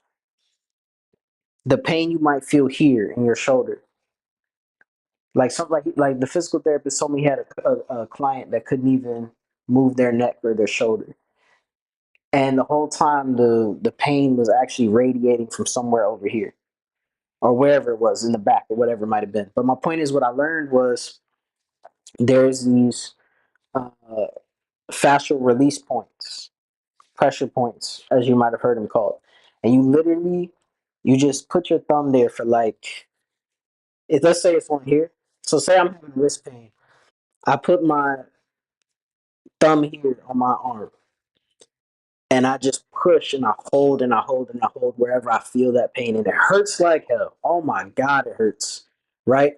the pain you might feel here in your shoulder, like something like the physical therapist told me he had a client that couldn't even move their neck or their shoulder, and the whole time the pain was actually radiating from somewhere over here or wherever it was in the back or whatever it might have been. But my point is, what I learned was there's these uh, fascial release points, pressure points, as you might have heard them called, and you just put your thumb there for like, let's say it's on here. So say I'm having wrist pain, I put my thumb here on my arm, and I just push and I hold and I hold and I hold wherever I feel that pain, and it hurts like hell. Oh my god, it hurts, right?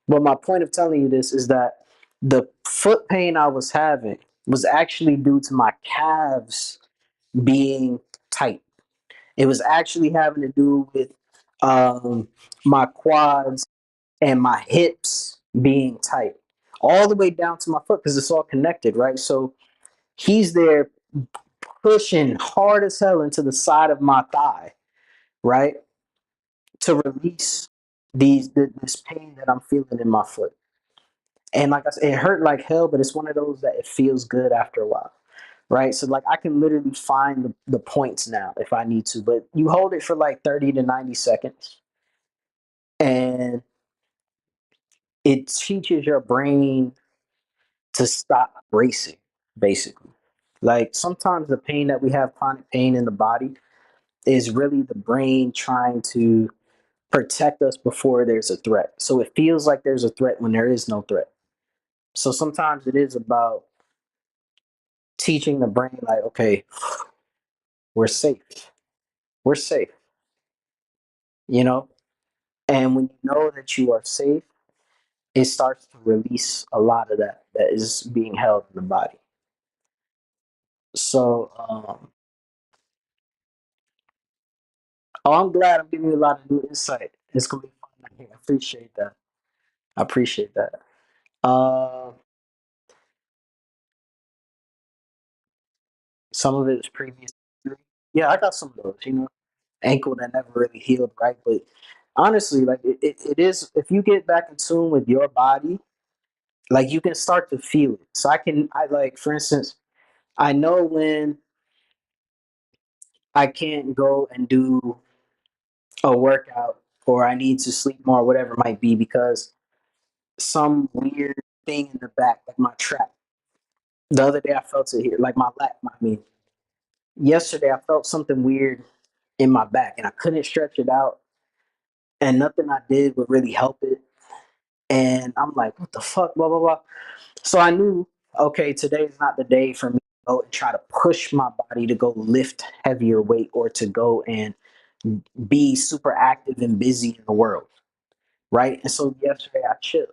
But my point of telling you this is that the foot pain I was having was actually due to my calves being tight. It was actually having to do with um, my quads and my hips being tight, all the way down to my foot because it's all connected, right? So he's there pushing hard as hell into the side of my thigh, right, to release this pain that I'm feeling in my foot. And like I said, it hurt like hell, but it's one of those that it feels good after a while, right? So like I can literally find the points now if I need to, but you hold it for like 30 to 90 seconds and it teaches your brain to stop racing, basically. Like sometimes the pain that we have, chronic pain in the body, is really the brain trying to protect us before there's a threat. So it feels like there's a threat when there is no threat. So sometimes it is about teaching the brain, like, okay, we're safe. We're safe, you know? And when you know that you are safe, it starts to release a lot of that is being held in the body. So, oh, I'm glad I'm giving you a lot of new insight. It's gonna be fun. I appreciate that. I appreciate that. Uh, some of it is previous history. Yeah, I got some of those. Ankle that never really healed right. But honestly, like it is. If you get back in tune with your body, like you can start to feel it. So I like, for instance, I know when I can't go and do a workout or I need to sleep more, whatever it might be, because some weird thing in the back, like my trap. The other day I felt it here, like my lat. I mean, yesterday I felt something weird in my back and I couldn't stretch it out, and nothing I did would really help it. And I'm like, what the fuck, blah blah blah. So I knew, okay, today is not the day for me to go and try to push my body to go lift heavier weight or to go and be super active and busy in the world, right? And so yesterday I chilled.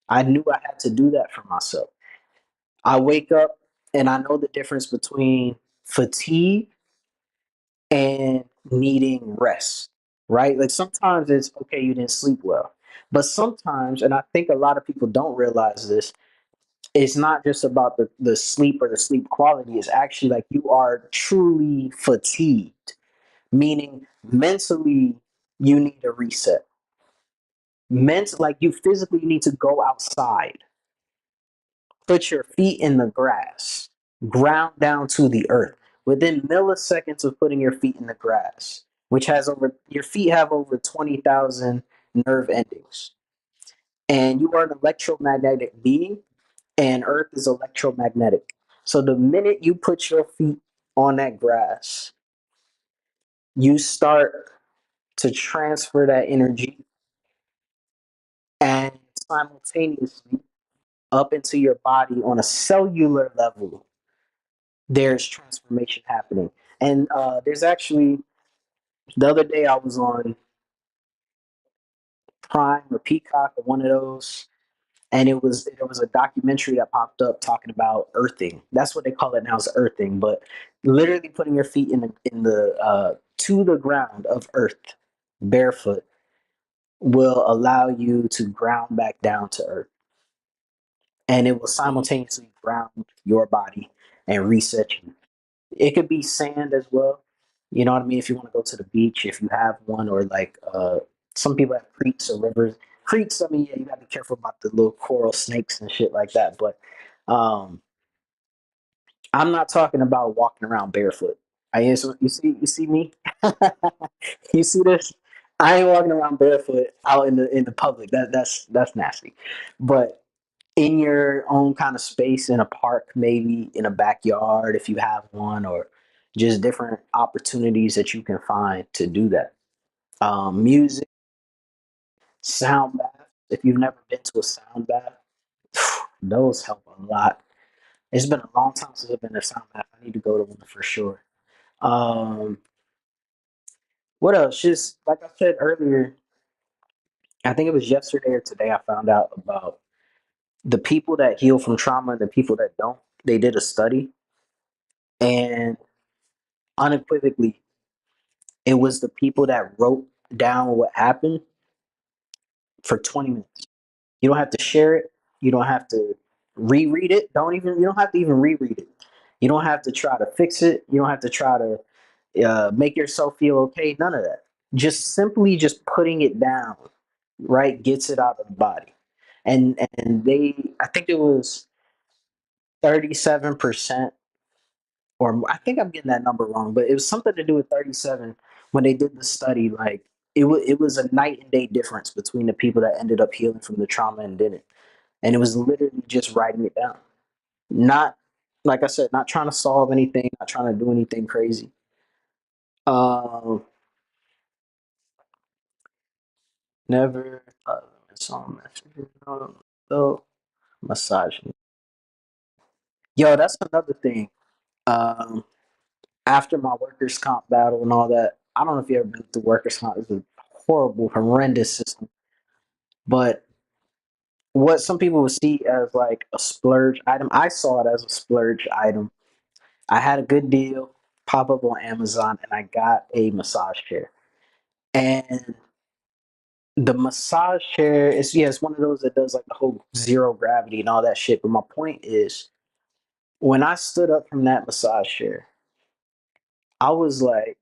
I knew I had to do that for myself. I wake up and I know the difference between fatigue and needing rest, right? Like sometimes it's okay, you didn't sleep well. But sometimes, and I think a lot of people don't realize this, it's not just about the sleep or the sleep quality. It's actually like you are truly fatigued, meaning mentally you need a reset. Like you physically need to go outside, put your feet in the grass, ground down to the earth within milliseconds of putting your feet in the grass, which has over your feet have over 20,000 nerve endings. And you are an electromagnetic being, and earth is electromagnetic. So the minute you put your feet on that grass, you start to transfer that energy, and simultaneously up into your body on a cellular level, there's transformation happening. And there's actually, the other day I was on Prime or Peacock or one of those, and there was a documentary that popped up talking about earthing. That's what they call it now, is earthing. But literally putting your feet in the to the ground of earth, barefoot, will allow you to ground back down to earth, and it will simultaneously ground your body and reset you. It could be sand as well. You know what I mean? If you want to go to the beach, if you have one, or like some people have creeks or rivers. Creeks, I mean, yeah, you gotta be careful about the little coral snakes and shit like that. But um, I'm not talking about walking around barefoot. You see me? You see this? I ain't walking around barefoot out in the public. That's nasty. But in your own kind of space, in a park, maybe in a backyard if you have one, or just different opportunities that you can find to do that. Music, sound bath. If you've never been to a sound bath, those help a lot. It's been a long time since I've been to a sound bath. I need to go to one for sure. Um, what else? Just like I said earlier, I think it was yesterday or today, I found out about the people that heal from trauma and the people that don't. They did a study, and unequivocally, it was the people that wrote down what happened for 20 minutes. You don't have to share it. You don't have to reread it. You don't have to even reread it. You don't have to try to fix it. You don't have to try to make yourself feel okay. None of that. Just putting it down, right, gets it out of the body. And I think it was 37%. or I think I'm getting that number wrong, but it was something to do with 37 when they did the study. Like it was a night and day difference between the people that ended up healing from the trauma and didn't, and it was literally just writing it down. Not like I said, not trying to solve anything, not trying to do anything crazy. Um, never saw messages on though massaging. Yo, that's another thing. Um, After my workers' comp battle and all that, I don't know if you ever been through workers' comp. It's a horrible, horrendous system. But what some people would see as like a splurge item, I saw it as a splurge item. I had a good deal pop up on Amazon, and I got a massage chair. And the massage chair is, yeah, it's one of those that does like the whole zero gravity and all that shit. But my point is, when I stood up from that massage chair, I was like,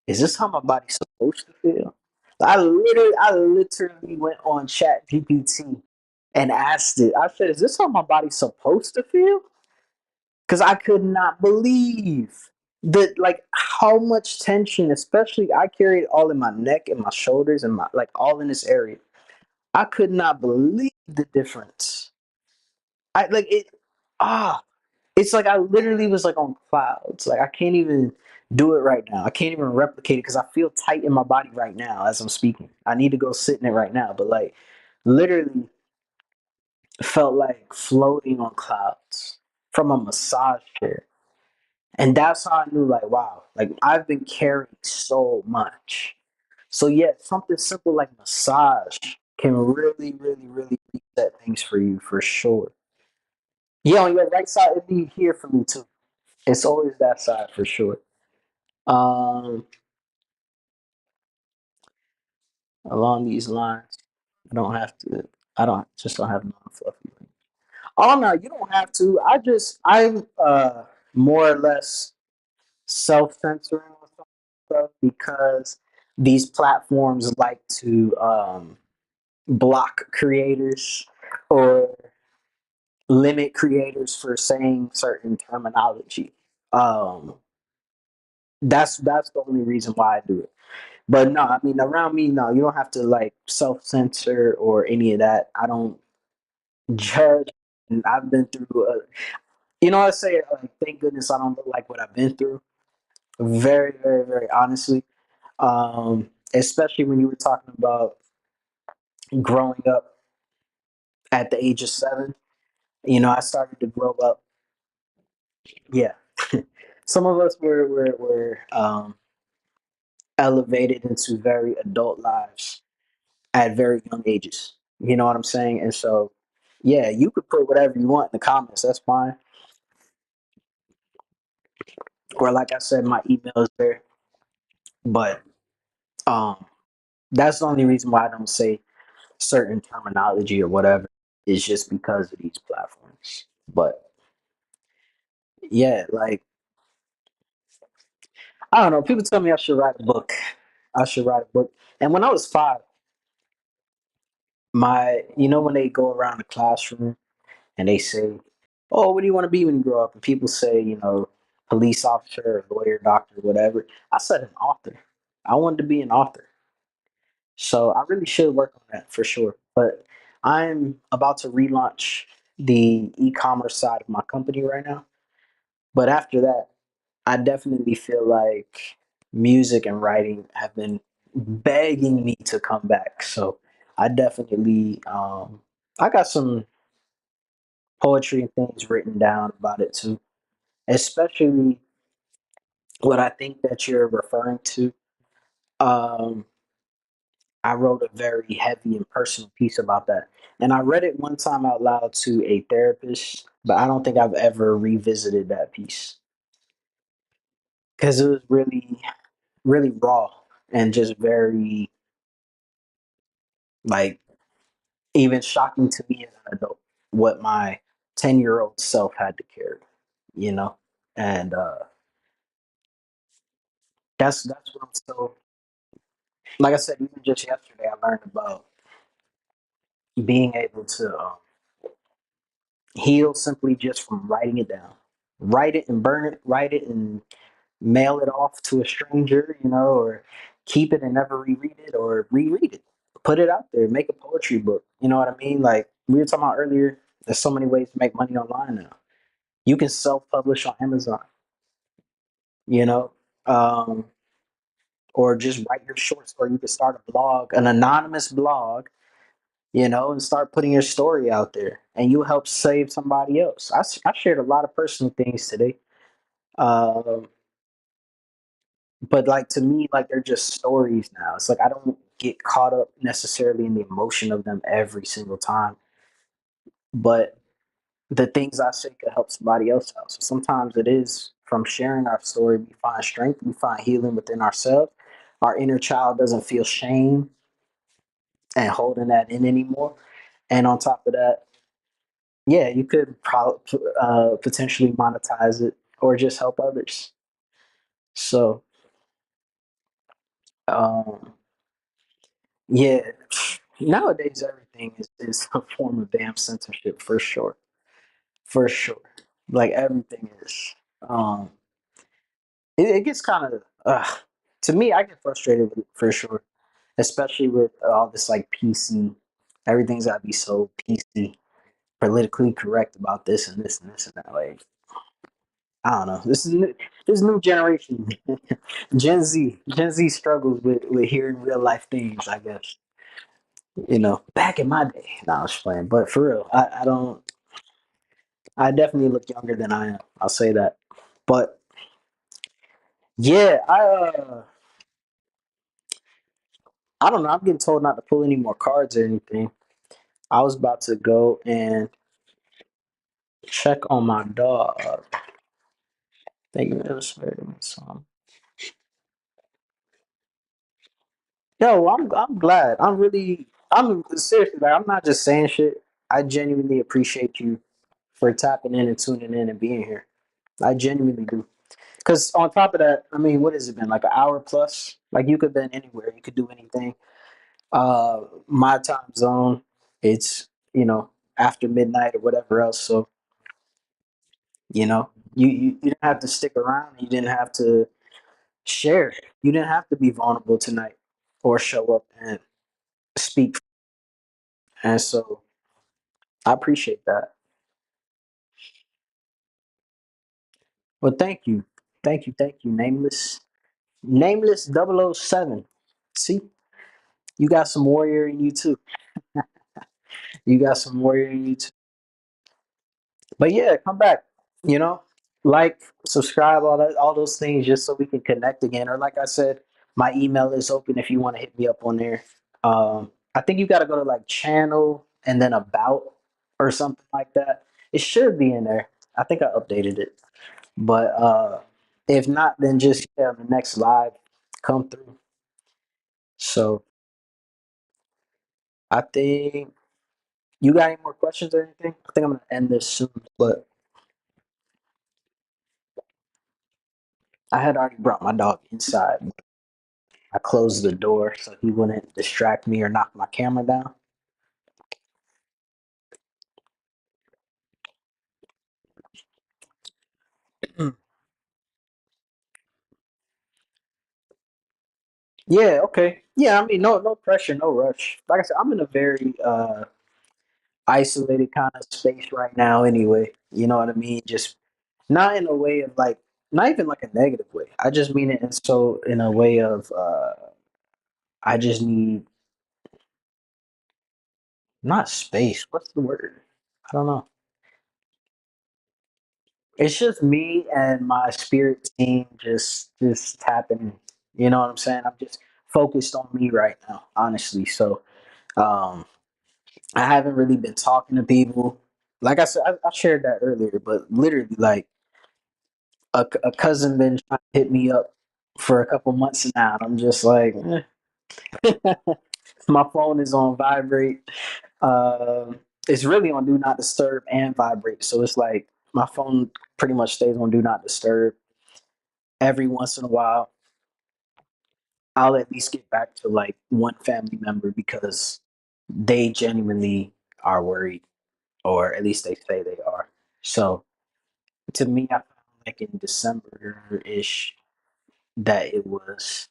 is this how my body's supposed to feel? I literally went on Chat GPT and asked it. I said, is this how my body's supposed to feel? Because I could not believe that, like, how much tension, especially I carried it all in my neck and my shoulders and my, like, all in this area. I could not believe the difference. I like it. Ah, it's like I literally was like on clouds. Like I can't even do it right now. I can't even replicate it because I feel tight in my body right now as I'm speaking. I need to go sit in it right now. But like literally felt like floating on clouds from a massage chair. And that's how I knew like wow, like I've been carrying so much. So yeah, something simple like massage can really, really, really reset things for you for sure. Yeah, on your right side, it'd be here for me too. It's always that side for sure. Um, Along these lines, I don't have to. I don't have non-fluffy. Oh no, you don't have to. I'm more or less self-censoring with some stuff because these platforms like to block creators or limit creators for saying certain terminology. Um, that's the only reason why I do it. But no, I mean around me, no, you don't have to like self censor or any of that. I don't judge, and I've been through. I say like, thank goodness I don't look like what I've been through. Very, very, very honestly, especially when you were talking about growing up at the age of 7. I started to grow up. Yeah, some of us were elevated into very adult lives at very young ages. You know what I'm saying? And so, yeah, you could put whatever you want in the comments. That's fine. Or like I said, my email is there. But um, that's the only reason why I don't say certain terminology or whatever is just because of these platforms. But yeah, like I don't know. People tell me I should write a book. I should write a book. And when I was 5, when they go around the classroom and they say, "Oh, what do you want to be when you grow up?" And people say, police officer, or lawyer, doctor, whatever. I said an author. I wanted to be an author, so I really should work on that for sure. But I'm about to relaunch the e-commerce side of my company right now. But after that, I definitely feel like music and writing have been begging me to come back. So I definitely, I got some poetry and things written down about it too, especially what I think that you're referring to. Um, I wrote a very heavy and personal piece about that. And I read it one time out loud to a therapist, but I don't think I've ever revisited that piece because it was really, really raw and just very, like, even shocking to me as an adult what my 10-year-old self had to carry, you know? And that's what I'm so, like I said, even just yesterday, I learned about being able to heal simply just from writing it down. write it and burn it, write it and mail it off to a stranger, or keep it and never reread it or reread it. Put it out there, make a poetry book. You know what I mean? Like we were talking about earlier, there's so many ways to make money online now. You can self publish on Amazon, you know, um, or just write your short story. You can start a blog, an anonymous blog, and start putting your story out there and you'll help save somebody else. I shared a lot of personal things today. Um, but like to me, like they're just stories now. It's like I don't get caught up necessarily in the emotion of them every single time, but the things I say could help somebody else out. So sometimes it is from sharing our story, we find strength, we find healing within ourselves. Our inner child doesn't feel shame and holding that in anymore. And on top of that, yeah, you could potentially monetize it or just help others. So, um, yeah, nowadays everything is a form of damn censorship for sure, for sure. Like everything is. Um, it gets kind of to me. I get frustrated with it for sure, especially with all this like PC. Everything's got to be so PC, politically correct about this and this and this and that. Like I don't know. This new generation, Gen Z. Gen Z struggles with hearing real life things. I guess back in my day. No, I was playing, but for real, I don't. I definitely look younger than I am. I'll say that. But yeah, I don't know. I'm getting told not to pull any more cards or anything. I was about to go and check on my dog. Thank you, illustrating song. Yo, I'm glad. I'm seriously like I'm not just saying shit. I genuinely appreciate you for tapping in and tuning in and being here. I genuinely do. Because on top of that, I mean, what has it been like an hour plus? Like you could have been anywhere. You could do anything. My time zone, it's after midnight or whatever else. So you didn't have to stick around. You didn't have to share. You didn't have to be vulnerable tonight or show up and speak. And so I appreciate that. Well, thank you, nameless 007. See, you got some warrior in you too. You got some warrior in you too. But yeah, come back. You know, like, subscribe, all those things, just so we can connect again. Or like I said, my email is open if you want to hit me up on there. I think you got to go to like channel and then about or something like that. It should be in there. I think I updated it. But if not, then just the next live come through. So I think you got any more questions or anything? I think I'm gonna end this soon, but I had already brought my dog inside. I closed the door so he wouldn't distract me or knock my camera down. Yeah, okay. Yeah, I mean, no pressure, no rush. Like I said, I'm in a very isolated kind of space right now anyway. You know what I mean? Just not in a way of like, not even like a negative way. I just mean it in a way of I just need not space. What's the word? I don't know. It's just me and my spirit team just tapping. You know what I'm saying? I'm just focused on me right now, honestly. So um I haven't really been talking to people. Like I said, I shared that earlier, but literally, like a cousin been trying to hit me up for a couple months now. And I'm just like, my phone is on vibrate. It's really on do not disturb and vibrate. So it's like my phone pretty much stays on do not disturb. Every once in a while, I'll at least get back to like one family member because they genuinely are worried, or at least they say they are. So To me, I found like in December ish that it was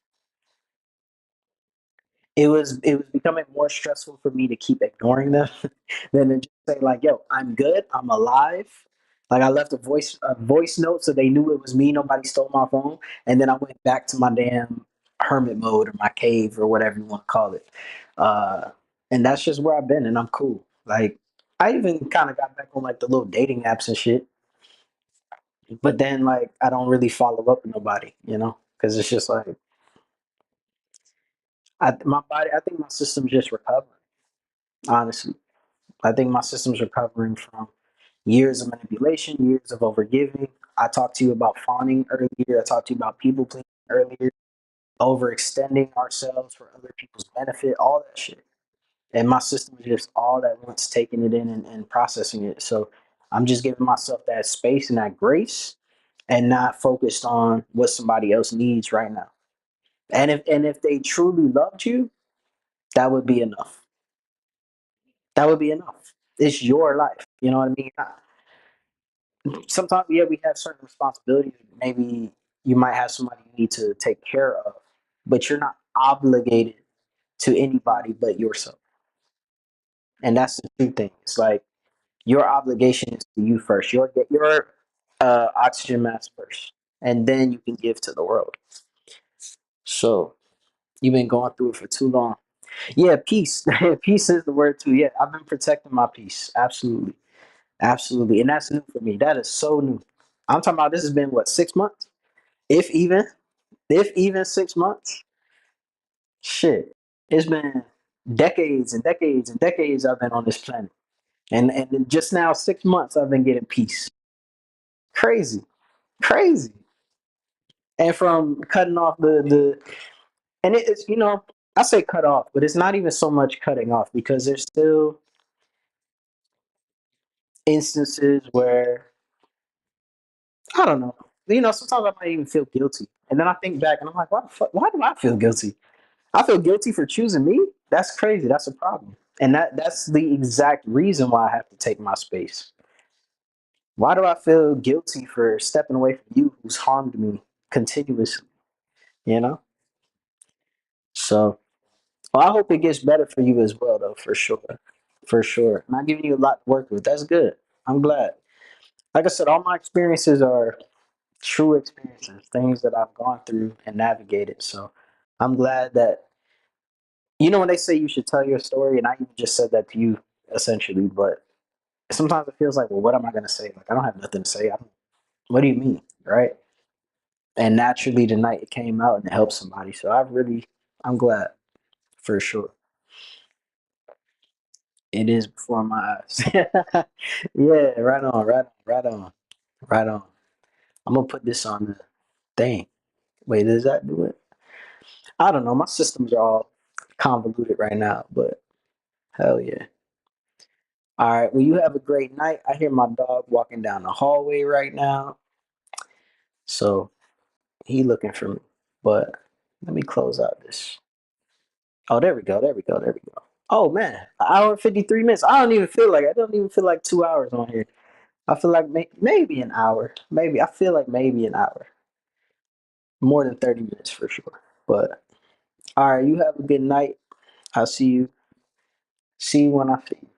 becoming more stressful for me to keep ignoring them than to just say like, "Yo, I'm good. I'm alive." Like I left a voice note so they knew it was me. Nobody stole my phone, and then I went back to my damn hermit mode or my cave or whatever you want to call it. Uh, and that's just where I've been, and I'm cool. Like I even kind of got back on like the little dating apps and shit, but then like I don't really follow up with nobody, because it's just like my body. I think my system's just recovering. Honestly, I think my system's recovering from years of manipulation, years of overgiving. I talked to you about fawning earlier. I talked to you about people pleasing earlier, overextending ourselves for other people's benefit, all that shit. And my system is just all at once taking it in and processing it. So I'm just giving myself that space and that grace and not focused on what somebody else needs right now. And if they truly loved you, that would be enough. That would be enough. It's your life. You know what I mean? Sometimes, yeah, we have certain responsibilities. Maybe you might have somebody you need to take care of, but you're not obligated to anybody but yourself. And that's the true thing. It's like your obligation is to you first. Your oxygen mask first, and then you can give to the world. So you've been going through it for too long. Yeah, peace. Peace is the word too. Yeah, I've been protecting my peace. Absolutely. Absolutely. And that's new for me. That is so new. I'm talking about this has been what, 6 months? If even, if even 6 months. Shit. It's been decades and decades and decades I've been on this planet. And just now 6 months I've been getting peace. Crazy. Crazy. And from cutting off the and it's I say cut off, but it's not even so much cutting off because there's still instances where I don't know. Sometimes I might even feel guilty. And then I think back and I'm like, why do I feel guilty? I feel guilty for choosing me? That's crazy. That's a problem. And that's the exact reason why I have to take my space. Why do I feel guilty for stepping away from you who's harmed me continuously? You know? So well, I hope it gets better for you as well though, for sure. For sure. I'm not giving you a lot to work with. That's good. I'm glad. Like I said, all my experiences are true experiences, things that I've gone through and navigated. So I'm glad that when they say you should tell your story, and I even just said that to you essentially, but sometimes it feels like, well, what am I gonna say? Like I don't have nothing to say. What do you mean, right? And naturally tonight it came out and it helped somebody. So I'm glad for sure. It is before my eyes. Yeah, right on, right on, right on, right on. I'm gonna put this on the thing. Wait, does that do it? I don't know. My systems are all convoluted right now, but hell yeah. All right. Well, you have a great night. I hear my dog walking down the hallway right now, so he looking for me. But let me close out this. Oh, there we go. There we go. There we go. Oh man, an hour and 53 minutes. I don't even feel like 2 hours on here. I feel like maybe an hour. Maybe I feel like maybe an hour. More than 30 minutes for sure. But all right, you have a good night. I'll see you. See you when I see you.